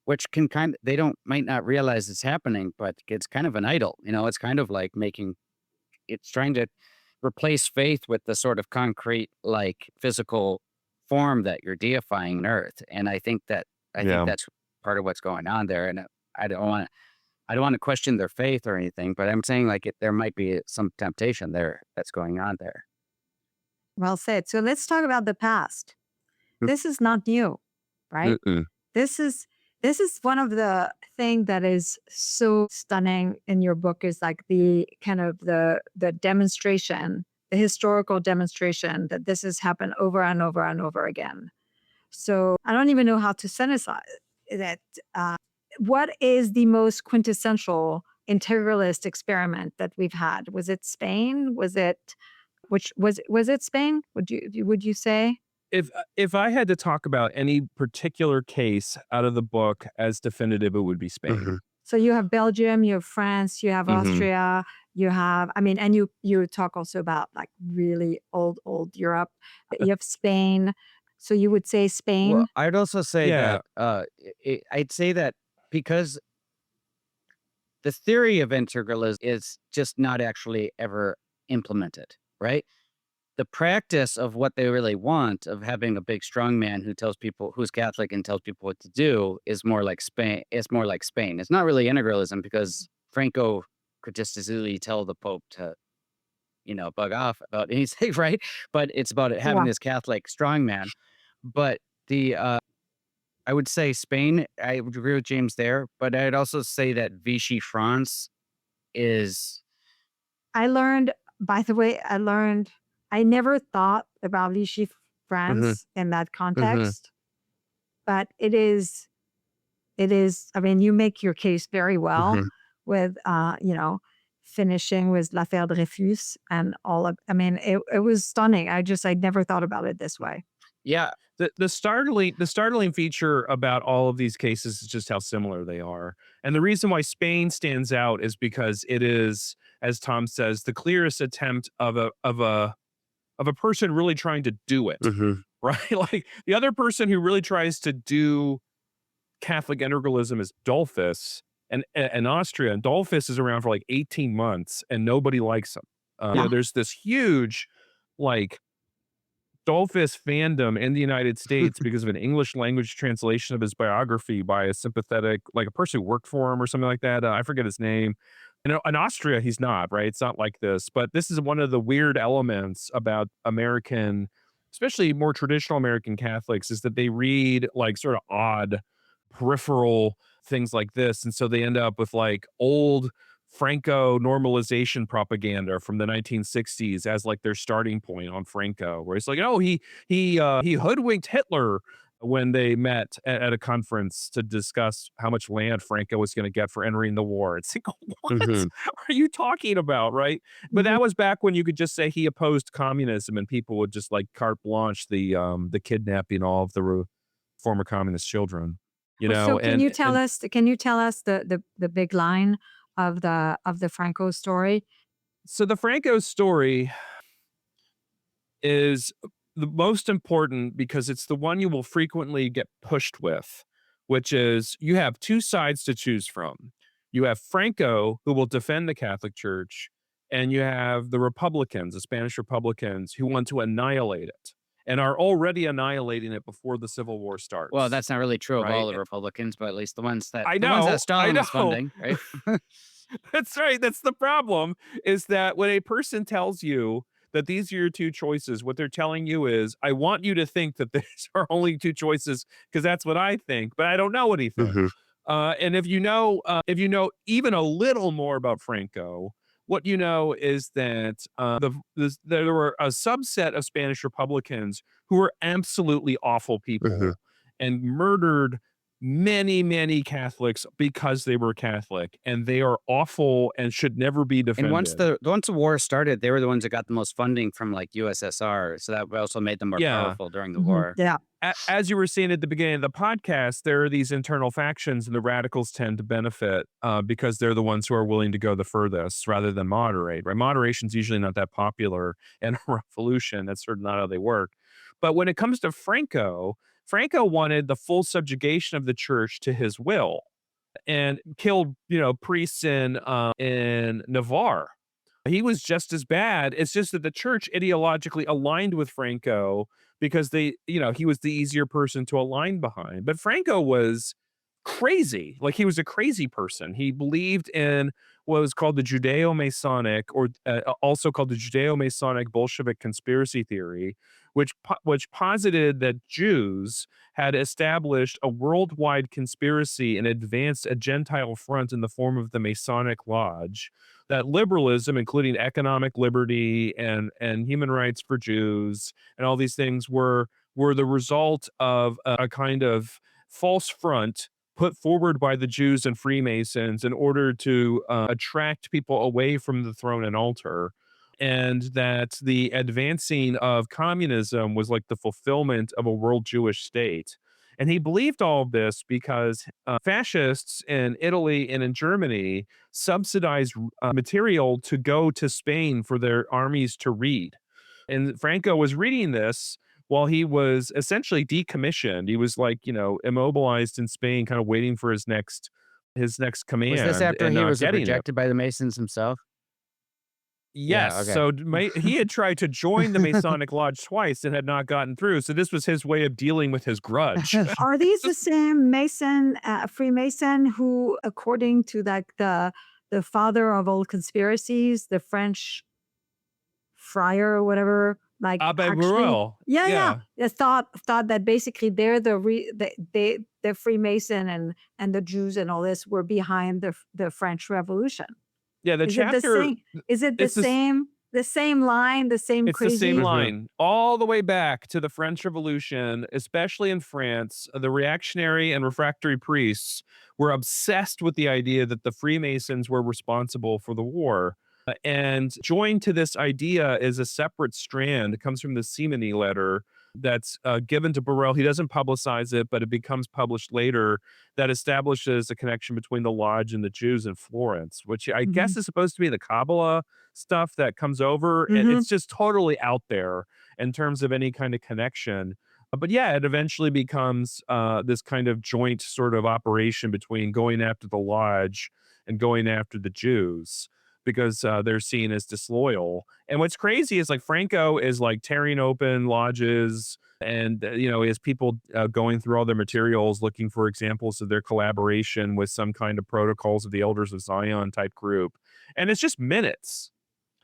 which can they don't might not realize it's happening, but it's kind of an idol. It's kind of like it's trying to replace faith with the sort of concrete, like physical form that you're deifying on earth. And I think Yeah. that's part of what's going on there. And I don't want to. I don't want to question their faith or anything, but I'm saying like there might be some temptation there that's going on there. Well said. So let's talk about the past. Mm, This is not new. right? Mm-mm. This is this is one of the thing that is so stunning in your book is like the kind of the demonstration, the historical demonstration that this has happened over and over and over again. So I don't even know how to synthesize that. What is the most quintessential integralist experiment that we've had? Was it Spain? Was it was it Spain? Would you say? If I had to talk about any particular case out of the book as definitive, it would be Mm-hmm. Spain. So you have Belgium, you have France, you have Mm-hmm. Austria, you have I mean, and you talk also about like really old Europe. You have Spain. So you would say Well, Spain? I'd also say Yeah. that I'd say that because the theory of integralism is just not actually ever implemented, right? The practice of what they really want, of having a big strong man who tells people who's Catholic and tells people what to do, is more like Spain. It's more like Spain. It's not really integralism because Franco could just as easily tell the Pope to, bug off about anything, right? But it's about it having Yeah. this Catholic strongman. But the I would say Spain. I would agree with James there, but I'd also say that Vichy France is. I learned, by the way, I never thought about Vichy Hmm. France in that Hmm. context, but it is, I mean, you make your case very well Hmm. with, finishing with L'Affaire Dreyfus and all of, I mean, it was stunning. I'd never thought about it this way. Yeah. The startling feature about all of these cases is just how similar they are. And the reason why Spain stands out is because it is, as Tom says, the clearest attempt of a person really trying to do it, Hmm. right? Like the other person who really tries to do Catholic integralism is Dolphus and Austria. And Dolphus is around for like 18 months and nobody likes him. Yeah. There's this huge like Dolphus fandom in the United States because of an English language translation of his biography by a sympathetic, like a person who worked for him or something like that. I forget his name. In Austria, he's not, right? It's not like this. But this is one of the weird elements about American, especially more traditional American Catholics, is that they read like sort of odd peripheral things like this. And so they end up with like old Franco normalization propaganda from the 1960s as like their starting point on Franco, where it's like, oh, he hoodwinked Hitler when they met at a conference to discuss how much land Franco was going to get for entering the war. It's like, what Hmm. are you talking about, right? But Mhm. that was back when you could just say he opposed communism, and people would just like carte blanche the kidnapping all of the former communist children, Well, so and can you tell us the big line of the Franco story? so the Franco story is the most important because it's the one you will frequently get pushed with, which is you have two sides to choose from. You have Franco, who will defend the Catholic Church, and you have the Republicans, the Spanish Republicans, who want to annihilate it and are already annihilating it before the Civil War Well, starts. that's not really true of all Right. the Republicans, but at least the ones that I Stalin was know. funding, right? That's right. That's the problem is that when a person tells you that these are your two choices, what they're telling you is, I want you to think that these are only two choices because that's what I think, but I don't know anything. Hmm. And if you know even a little more about Franco, what you know is that there were a subset of Spanish Republicans who were absolutely awful Hmm. people and murdered many, many Catholics because they were Catholic, and they are awful and should never be And defended. once the war started, they were the ones that got the most funding from like USSR, so that also made them more Yeah. powerful during the Mhm. war. Yeah. As you were saying at the beginning of the podcast, there are these internal factions, and the radicals tend to benefit because they're the ones who are willing to go the furthest rather than moderate. Right? Moderation's usually not that popular in a revolution. That's sort of not how they work. But when it comes to Franco, Franco wanted the full subjugation of the church to his will and killed, priests in Navarre. He was just as bad. It's just that the church ideologically aligned with Franco because he was the easier person to align behind. But Franco was crazy. Like he was a crazy person. He believed in what was called the Judeo-Masonic, or also called the Judeo-Masonic Bolshevik conspiracy theory, which posited that Jews had established a worldwide conspiracy and advanced a Gentile front in the form of the Masonic Lodge. That liberalism, including economic liberty and human rights for Jews and all these things, were the result of a kind of false front put forward by the Jews and Freemasons in order to attract people away from the throne and altar, and that the advancing of communism was like the fulfillment of a world Jewish state. And he believed all of this because fascists in Italy and in Germany subsidized material to go to Spain for their armies to read. And Franco was reading this while he was essentially decommissioned. He was like, immobilized in Spain, kind of waiting for his next Was this command after and he not was getting it. rejected by the Masons himself? Yes. Yeah, okay. So he had tried to join the Masonic Lodge twice and had not gotten through. So this was his way of dealing with his grudge. Are these the same Freemason who, according to like the father of all conspiracies, the French friar or whatever, like Abbe actually, Morel. yeah, Yeah. they thought that basically they're the Freemason and the Jews and all this were behind the French Revolution. Yeah. The Is it the chapter, same? Is it it's this. the same line, the same It's the same crazy? Mhm. line all the way back to the French Revolution, especially in France. The reactionary and refractory priests were obsessed with the idea that the Freemasons were responsible for the war. And joined to this idea is a separate strand. It comes from the Simony letter that's given to Borel. He doesn't publicize it, but it becomes published later, that establishes a connection between the lodge and the Jews in Florence, which I Hmm. guess is supposed to be the Kabbalah stuff that comes over. Hmm. It's just totally out there in terms of any kind of connection. But yeah, it eventually becomes this kind of joint sort of operation between going after the lodge and going after the Jews because they're seen as disloyal. And what's crazy is like Franco is like tearing open lodges and he has people going through all their materials looking for examples of their collaboration with some kind of protocols of the elders of Zion type group, and it's just minutes.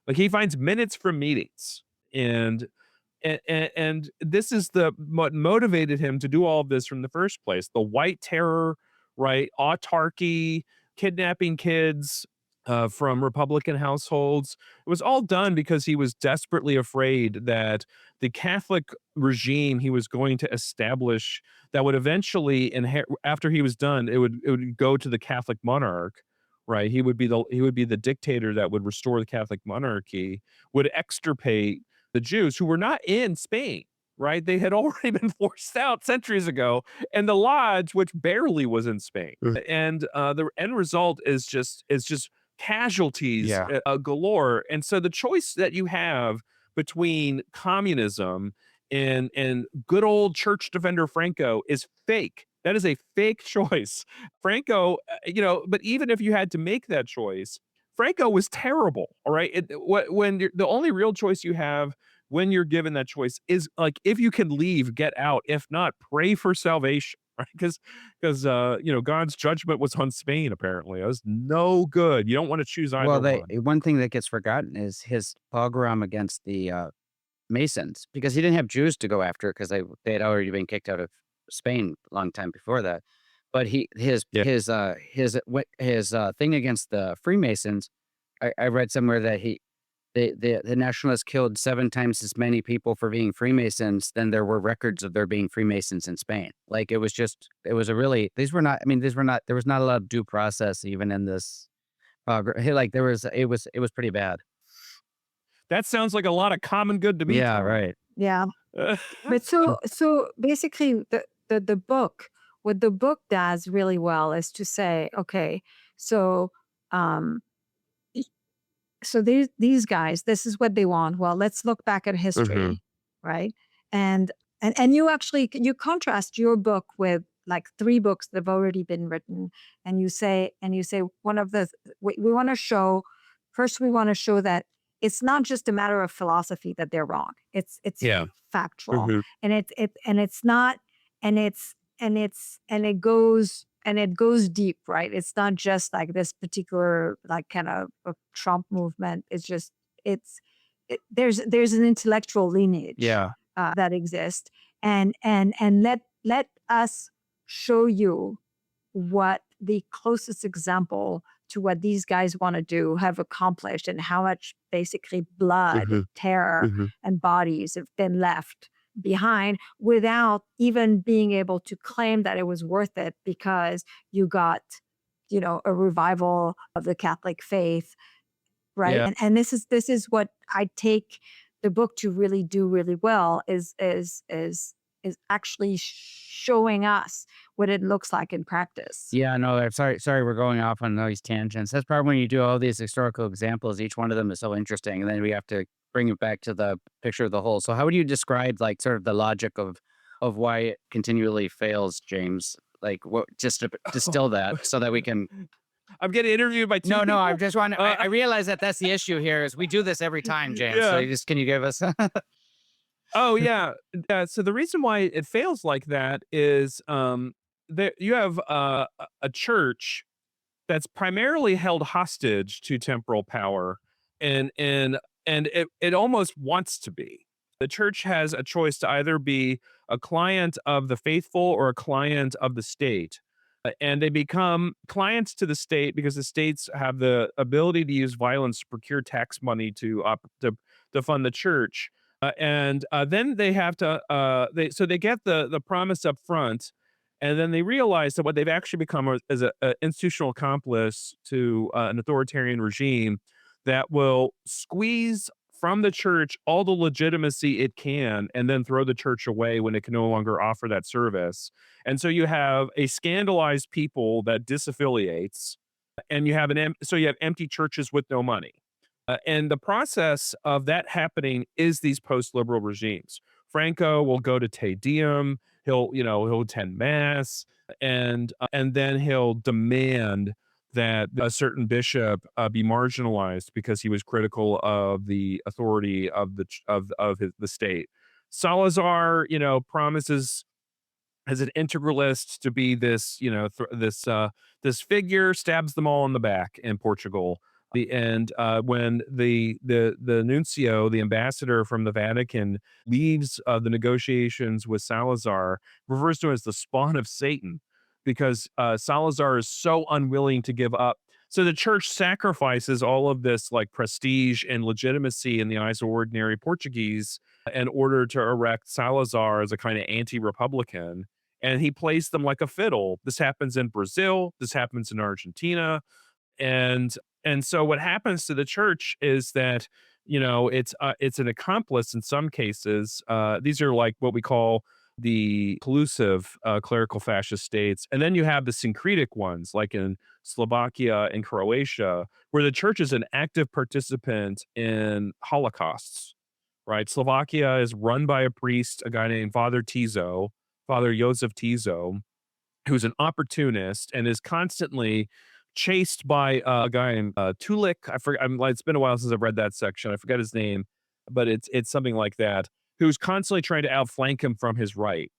Like he finds minutes from meetings, and and this is the what motivated him to do all of this from the first place. The white terror, right? Autarky, kidnapping kids from Republican households. It was all done because he was desperately afraid that the Catholic regime he was going to establish that would eventually inherit after he was done, it would go to the Catholic monarch, right? He would be the dictator that would restore the Catholic monarchy, would extirpate the Jews who were not in Spain, right? They had already been forced out centuries ago, and the lodge, which barely was in Spain, Mm. and the end result is just casualties Yeah. galore. And so the choice that you have between communism and good old church defender Franco is fake. That is a fake choice. Franco, but even if you had to make that choice, Franco was terrible. All right. When the only real choice you have when you're given that choice is like if you can leave, get out. If not, pray for salvation. Right. Because God's judgment was on Spain, apparently. It was no good. You don't want to choose Well, either they one. one thing that gets forgotten is his pogrom against the Masons, because he didn't have Jews to go after because they had already been kicked out of Spain a long time before that. But he Yeah. his thing against the Freemasons, I read somewhere that the nationalists killed 7 times as many people for being Freemasons than there were records of there being Freemasons in Spain. Like it was a really there was not a lot of due process even in this. Like it was pretty bad. That sounds like a lot of common good to me, Yeah, Tom. right. Yeah. But so basically the book, what the book does really well is to say, okay, so um y- so these guys, this is what they want. Well, let's look back at Mhm. history, right? And and you actually you contrast your book with like 3 books that have already been written, and you say one of the we want to show first we want to show that it's not just a matter of philosophy that they're wrong. It's Yeah. factual, Mhm. and it's not, and it goes deep, right? It's not just like this particular like kind of a Trump movement. It's just there's an intellectual lineage, Yeah. that exist, and let us show you what the closest example to what these guys want to do have accomplished, and how much basically blood, Hmm. terror, Hmm. and bodies have been left behind without even being able to claim that it was worth it because you got, a revival of the Catholic faith, right? Yeah. And this is what I take the book to really do really well, is actually showing us what it looks like in practice. Yeah, no, I'm sorry, we're going off on these tangents. That's probably when you do all these historical examples, each one of them is so interesting, and then we have to bring it back to the picture of the whole. So how would you describe like sort of the logic of why it continually fails, James? Like what just to distill that so that we can. I'm getting interviewed by two No, I people. just want to I Uh, realize that that's the issue here is we do this every time, James. So yeah. you just can you give us. Oh yeah. Yeah. So the reason why it fails like that is that you have a church that's primarily held hostage to temporal power, and it almost wants to be. The church has a choice to either be a client of the faithful or a client of the state. And they become clients to the state because the states have the ability to use violence to procure tax money to fund the church. And then they have to they get the promise up front, and then they realize that what they've actually become is a institutional accomplice to an authoritarian regime that will squeeze from the church all the legitimacy it can, and then throw the church away when it can no longer offer that service. And so you have a scandalized people that disaffiliates, and you have empty churches with no money. And the process of that happening is these post-liberal regimes. Franco will go to Te Deum. He'll attend mass, and then he'll demand that a certain bishop be marginalized because he was critical of the authority of the state. Salazar, promises as an integralist to be this, this figure, stabs them all in the back in Portugal. When the nuncio, the ambassador from the Vatican, leaves the negotiations with Salazar, refers to him as the spawn of Satan, because Salazar is so unwilling to give up. So the church sacrifices all of this like prestige and legitimacy in the eyes of ordinary Portuguese in order to erect Salazar as a kind of anti-republican, and he plays them like a fiddle. This happens in Brazil, this happens in Argentina, and so what happens to the church is that, it's an accomplice in some cases. These are like what we call the collusive clerical fascist states, and then you have the syncretic ones, like in Slovakia and Croatia, where the church is an active participant in holocausts. Right, Slovakia is run by a priest, a guy named Father Josef Tiso, who's an opportunist and is constantly chased by a guy named Tulik. I forget. It's been a while since I've read that section. I forget his name, but it's something like that. Who's constantly trying to outflank him from his right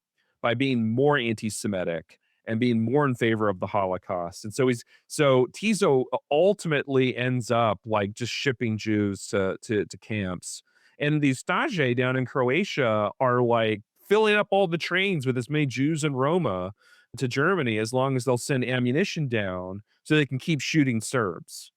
by being more anti-Semitic and being more in favor of the Holocaust. And so Tiso ultimately ends up like just shipping Jews to camps. And these Stage down in Croatia are like filling up all the trains with as many Jews and Roma to Germany as long as they'll send ammunition down so they can keep shooting Serbs.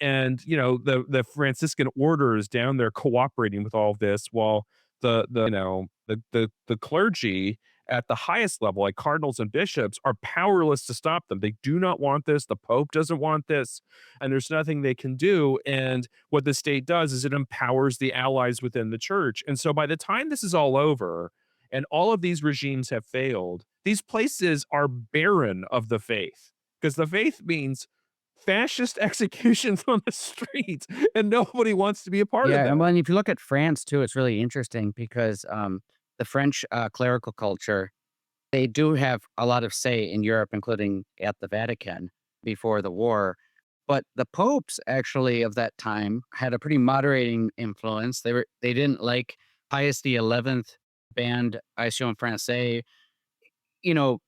And the Franciscan order is down there cooperating with all of this, while the clergy at the highest level, like cardinals and bishops, are powerless to stop them. They do not want this. The Pope doesn't want this, and there's nothing they can do. And what the state does is it empowers the allies within the church. And so by the time this is all over, and all of these regimes have failed, these places are barren of the faith, because the faith means fascist executions on the streets, and nobody wants to be a part of Yeah, and that. when if you look at France too, it's really interesting because the French clerical culture, they do have a lot of say in Europe, including at the Vatican before the war. But the popes actually of that time had a pretty moderating influence. They didn't like Pius XI banned Action Francais, you know,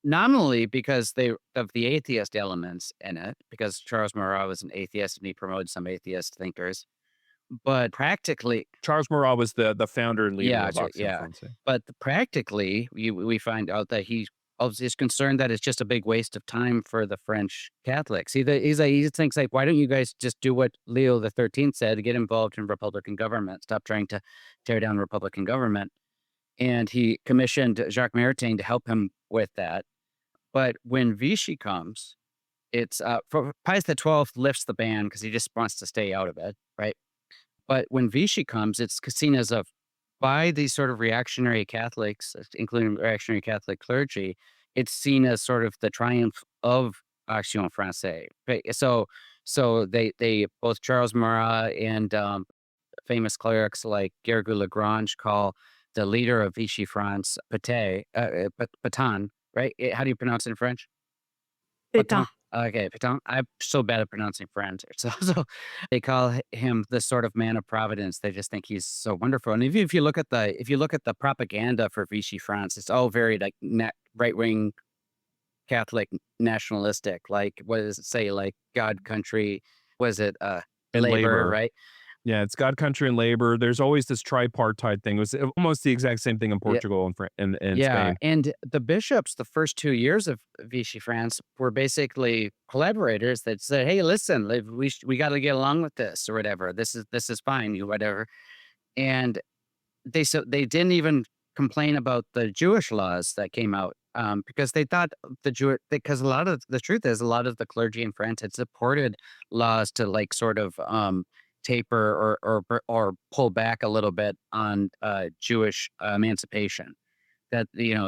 nominally because they of the atheist elements in it, because Charles Marat was an atheist and he promoted some atheist thinkers. but practically, Charles Maurras was the founder and leader yeah, of Action yeah. Francais. But practically, we find out that he obviously is concerned that it's just a big waste of time for the French Catholics. He's like, he thinks like, why don't you guys just do what Leo the 13th said, get involved in Republican government, stop trying to tear down Republican government. And he commissioned Jacques Maritain to help him with that. But when Vichy comes, it's Pius XII lifts the ban because he just wants to stay out of it, right? But when Vichy comes, it's seen as a by these sort of reactionary Catholics, including reactionary Catholic clergy, it's seen as sort of the triumph of Action Francais. Right? So they both Charles Marat and famous clerics like Gergu Lagrange call the leader of Vichy France Pétain, right? How do you pronounce it in French? Patton. Beta. Okay, Patton. I'm so bad at pronouncing French. So they call him the sort of man of providence. They just think he's so wonderful. And if you look at the propaganda for Vichy France, it's all very like right wing Catholic nationalistic. Like what does it say? Like God, country. Was it And labor? labor. Right? Yeah, it's God, country, and labor. There's always this tripartite thing. It was almost the exact same thing in Yeah. Portugal and and Yeah, Spain. and the bishops, the first 2 years of Vichy France were basically collaborators that said, "Hey, listen, like, we got to get along with this or whatever. This is fine, you whatever." And they didn't even complain about the Jewish laws that came out because they thought because a lot of the truth is a lot of the clergy in France had supported laws to like sort of taper or pull back a little bit on Jewish emancipation, that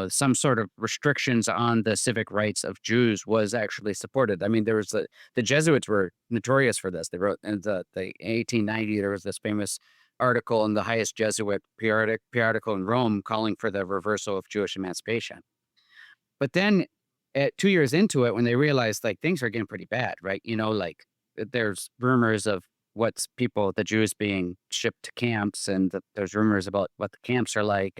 some sort of restrictions on the civic rights of Jews was actually supported. I mean, there was the Jesuits were notorious for this. They wrote in the 1890 there was this famous article in the highest Jesuit periodical in Rome calling for the reversal of Jewish emancipation. But then at 2 years into it, when they realized like things are getting pretty bad, right? Like there's rumors of the Jews being shipped to camps, and there's rumors about what the camps are like,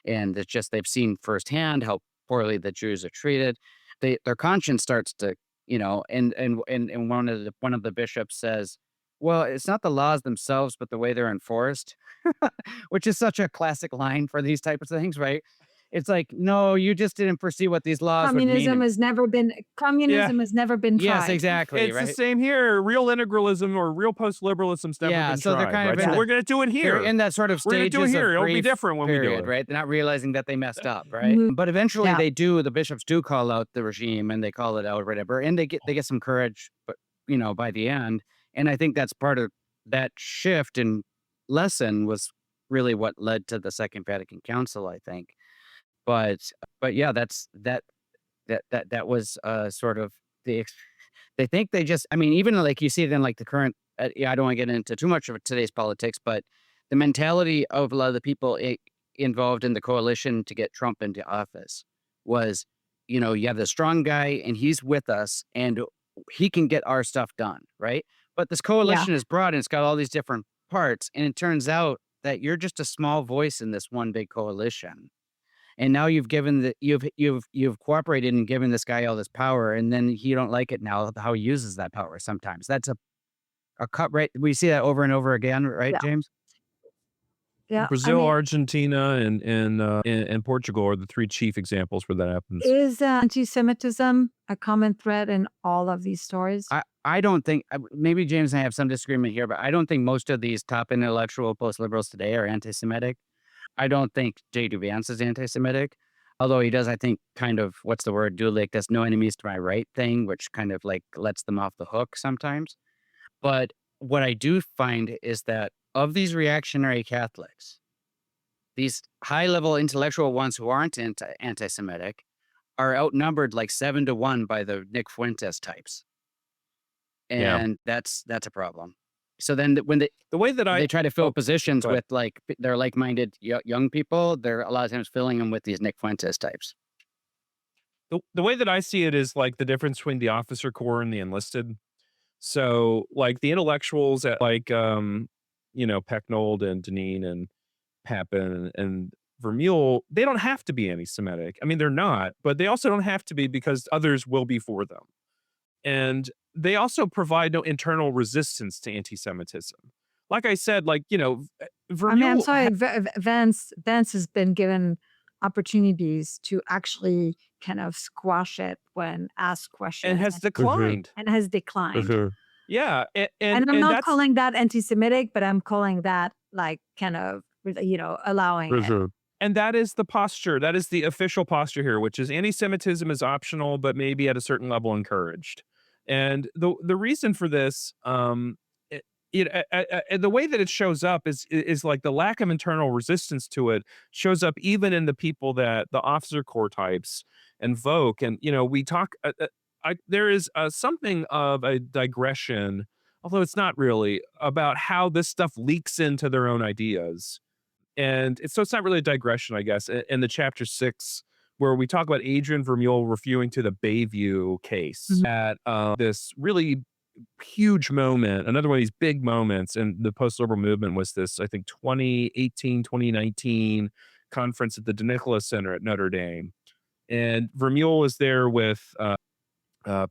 and it's just they've seen firsthand how poorly the Jews are treated. Their conscience starts to, and one of the bishops says, "Well, it's not the laws themselves, but the way they're enforced," which is such a classic line for these types of things, right? It's like, no, you just didn't foresee what these laws would mean. Yeah, Communism has never been Yes, tried. exactly, it's the right? same here. Real integralism or real post-liberalism's never Yeah, been so they're tried, kind of right? So in Yeah. we're gonna do it they're here. in that sort of We're gonna do it stages here. of It'll be grief different when we do period, it. right? They're not realizing that they messed up, right? Mhm. But eventually Yeah. the bishops do call out the regime and they call it out or whatever, and they get some courage, but by the end. And I think that's part of that shift in lesson was really what led to the Second Vatican Council, I think. But yeah, that was sort of they think they just, I mean, even like you see it in like the current, yeah, I don't want to get into too much of today's politics, but the mentality of a lot of the people involved in the coalition to get Trump into office was, you have the strong guy and he's with us and he can get our stuff done, right? But this Yeah. coalition is broad and it's got all these different parts. And it turns out that you're just a small voice in this one big coalition. And now you've cooperated and given this guy all this power, and then you don't like it now how he uses that power sometimes. That's a cut, right? We see that over and over again, right, Yeah. James? Yeah. I Brazil, mean, Argentina, and Portugal are the three chief examples where that happens. is anti-Semitism a common thread in all of these stories? I don't think maybe James and I have some disagreement here, but I don't think most of these top intellectual post-liberals today are anti-Semitic. I don't think J.D. Vance is anti-Semitic, although he does, I think, kind of, what's the word, do like this no enemies to my right thing, which kind of like lets them off the hook sometimes. But what I do find is that of these reactionary Catholics, these high-level intellectual ones who aren't anti-Semitic are outnumbered like 7-1 by the Nick Fuentes types. Yeah. And that's a problem. So then when The way that they try to fill positions go ahead. with like they're like-minded young people, they're a lot of times filling them with these Nick Fuentes types. The way that I see it is like the difference between the officer corps and the enlisted. So, like the intellectuals at Pecknold and Deneen and Papin and Vermeulen, they don't have to be anti-Semitic. I mean, they're not, but they also don't have to be because others will be for them. And they also provide no internal resistance to anti-Semitism. like I said, like, I mean, I'm Vermeule sorry, Vance has been given opportunities to actually kind of squash it when asked and questions has Mhm. declined. and has declined. Mhm. Yeah, And I'm and not that's calling that anti-Semitic, but I'm calling that like kind of, allowing it. Mhm. and that is the posture. That is the official posture here, which is anti-Semitism is optional, but maybe at a certain level encouraged. And the reason for this, it, the way that it shows up is like the lack of internal resistance to it shows up even in the people that the officer corps types invoke. And we talk. There is something of a digression, although it's not really, about how this stuff leaks into their own ideas. And it's not really a digression, I guess, in the chapter 6, where we talk about Adrian Vermeule reviewing to the Bayview case Mhm. at this really huge moment. Another one of these big moments in the post-liberal movement was this, I think, 2018, 2019 conference at the De Nicola Center at Notre Dame. And Vermeule was there with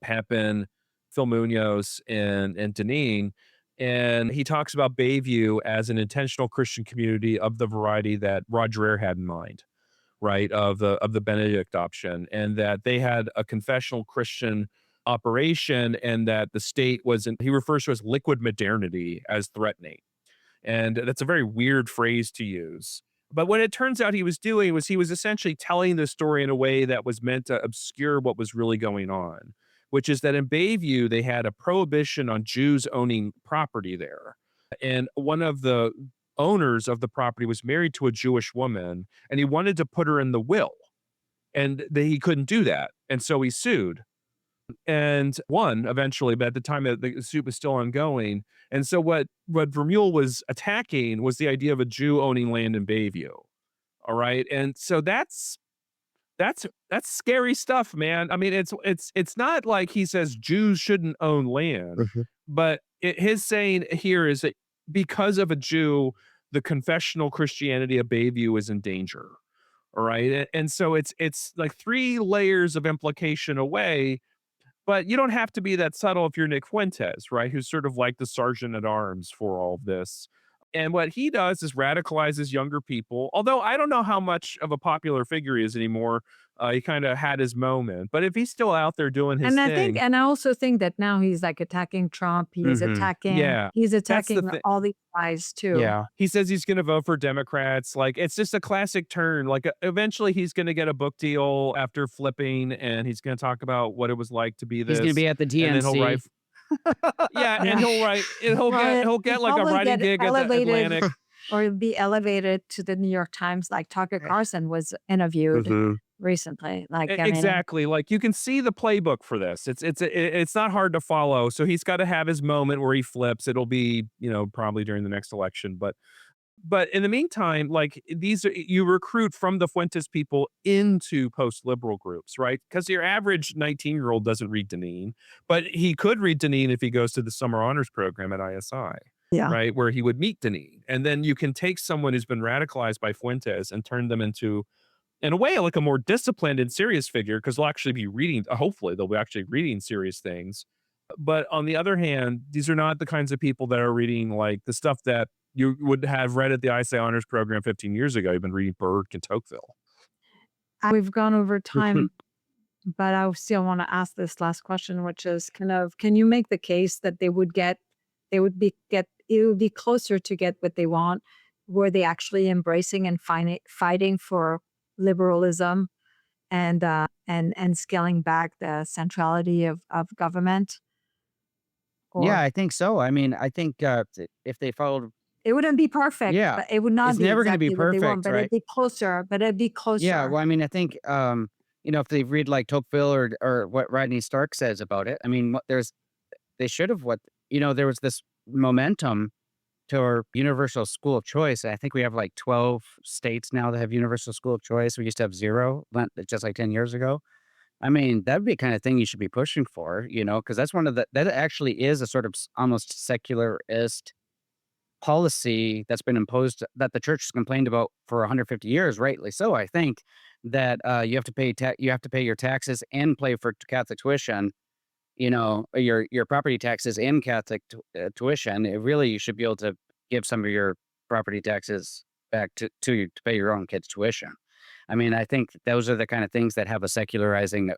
Papin, Phil Munoz, and Deneen. And he talks about Bayview as an intentional Christian community of the variety that Roger Eyre had in mind, right? Of the Benedict option, and that they had a confessional Christian operation, and that the state was, he refers to as liquid modernity as threatening. And that's a very weird phrase to use. But what it turns out he was doing was he was essentially telling the story in a way that was meant to obscure what was really going on, which is that in Bayview, they had a prohibition on Jews owning property there. And one of the owners of the property was married to a Jewish woman, and he wanted to put her in the will. And he couldn't do that. And so he sued and won eventually, but at the time the suit was still ongoing. And so what Vermeule was attacking was the idea of a Jew owning land in Bayview. All right. And so that's scary stuff, man. I mean, it's not like he says Jews shouldn't own land, Mhm. but his saying here is that because of a Jew, the confessional Christianity of Bayview is in danger. All right. And so it's like three layers of implication away, but you don't have to be that subtle if you're Nick Fuentes, right? Who's sort of like the sergeant at arms for all of this. And what he does is radicalizes younger people. Although I don't know how much of a popular figure he is anymore. He kind of had his moment, but if he's still out there doing his thing, And I also think that now he's like attacking Trump. Mhm. yeah, He's that's the attacking thing. all these guys too. Yeah. He says he's going to vote for Democrats. Like it's just a classic turn. Like eventually he's going to get a book deal after flipping, and he's going to talk about what it was like to be He's gonna this, be at the and then he'll write. DNC. Yeah, and Yeah. he'll write. And Well, he'll he'll get like a probably writing get gig at the elevated Atlantic. or be elevated to the New York Times like Tucker Carlson was interviewed Mhm. recently. Like, I mean, Exactly. Like you can see the playbook for this. It's not hard to follow. So he's got to have his moment where he flips. It'll be probably during the next election, but in the meantime, like these are, you recruit from the Fuentes people into post-liberal groups, right? Because your average 19-year-old doesn't read Deneen, but he could read Deneen if he goes to the summer honors program at ISI, yeah. right? Where he would meet Deneen. And then you can take someone who's been radicalized by Fuentes and turn them into, in a way, like a more disciplined and serious figure, because they'll actually be reading, hopefully they'll be actually reading serious things. But on the other hand, these are not the kinds of people that are reading like the stuff that you would have read at the ISA honors program 15 years ago. You've been reading Burke and Tocqueville. We've gone over Mhm. time, but I still want to ask this last question, which is kind of, can you make the case that it would be closer to get what they want? Were they actually embracing and fighting for liberalism and scaling back the centrality of government? Yeah, Or I think so. I mean, I think, if they followed it wouldn't be perfect, yeah, but it would not it's be never gonna be exactly what they want, perfect, but it'd right? be closer, Yeah, well, I mean, I think, if they read like Tocqueville or what Rodney Stark says about it, I mean, what there's they should have there was this momentum to our universal school of choice. I think we have like 12 states now that have universal school of choice. We used to have 0, just like 10 years ago. I mean, that'd be the kind of thing you should be pushing for, because that's one of that actually is a sort of almost secularist policy that's been imposed that the church has complained about for 150 years, rightly so. I think that you have to pay your taxes and pay for Catholic tuition, your property taxes and Catholic tuition. It really, you should be able to give some of your property taxes back to you to pay your own kids' tuition. I mean, I think those are the kind of things that have a secularizing.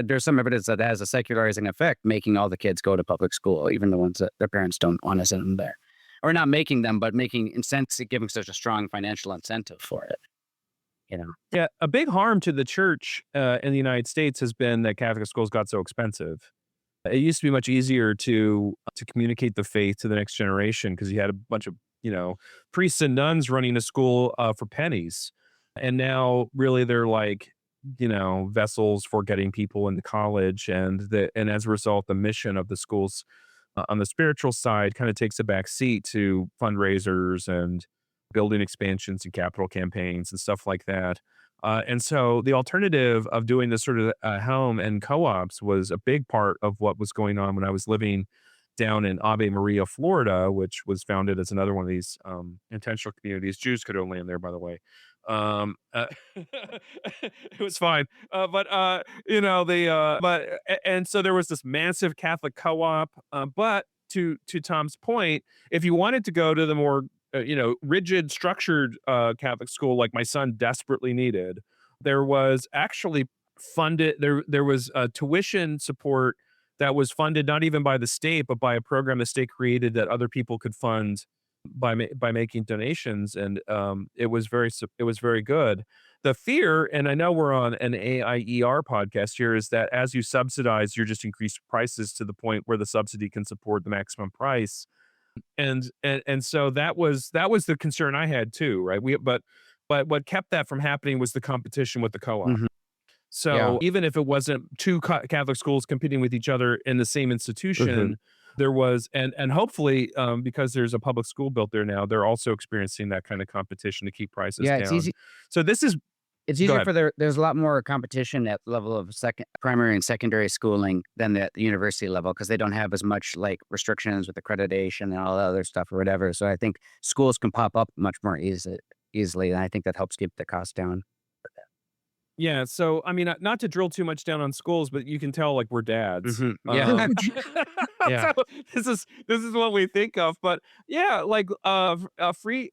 There's some evidence that has a secularizing effect, making all the kids go to public school, even the ones that their parents don't want to send them there, or not making them, but making incentive, giving such a strong financial incentive for it. You know. Yeah, a big harm to the church in the United States has been that Catholic schools got so expensive. It used to be much easier to communicate the faith to the next generation because you had a bunch of priests and nuns running a school for pennies, and now really they're like vessels for getting people into college, and as a result, the mission of the schools on the spiritual side kind of takes a back seat to fundraisers and building expansions and capital campaigns and stuff like that. And so the alternative of doing this sort of home and co-ops was a big part of what was going on when I was living down in Ave Maria, Florida, which was founded as another one of these intentional communities. Jews could only land there, by the way. It was fine. And so there was this massive Catholic co-op. But to Tom's point, if you wanted to go to the more rigid, structured Catholic school like my son desperately needed, there was actually funded. There was tuition support that was funded not even by the state, but by a program the state created that other people could fund by making donations, and it was very good. The fear, and I know we're on an AIER podcast here, is that as you subsidize, you're just increasing prices to the point where the subsidy can support the maximum price, and so that was the concern I had too, right? But what kept that from happening was the competition with the co-op. Mhm. Yeah. So even if it wasn't two Catholic schools competing with each other in the same Mhm. institution, there was, and hopefully, because there's a public school built there now, they're also experiencing that kind of competition to keep prices Yeah, it's down. easy. So this is It's go easier ahead. for there's a lot more competition at the level of primary and secondary schooling than at the university level because they don't have as much like restrictions with accreditation and all the other stuff or whatever. So I think schools can pop up much more easily, and I think that helps keep the cost down. Yeah, so I mean, not to drill too much down on schools, but you can tell like we're dads. Yeah. Yeah. So this is what we think of, but yeah, like a free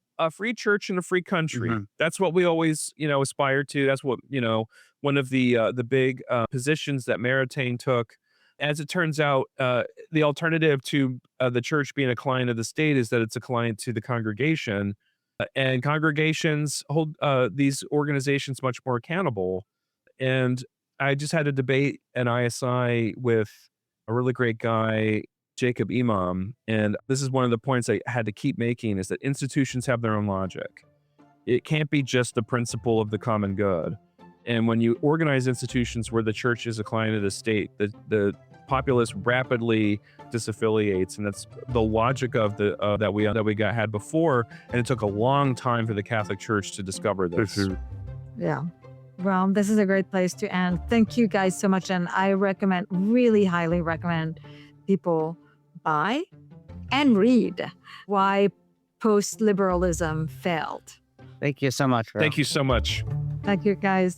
church and a free country. Mhm. That's what we always aspire to. That's what one of the big positions that Maritain took. As it turns out, the alternative to the church being a client of the state is that it's a client to the congregation, and congregations hold these organizations much more accountable. And I just had a debate at ISI with a really great guy, Jacob Imam, and this is one of the points I had to keep making is that institutions have their own logic. It can't be just the principle of the common good. And when you organize institutions where the church is a client of the state, the populace rapidly disaffiliates, and that's the logic of the that we had before. And it took a long time for the Catholic Church to discover this. Yeah. Well, this is a great place to end. Thank you guys so much. And I really highly recommend people buy and read Why Postliberalism Failed. Thank you so much. Thank you so much. Thank you guys.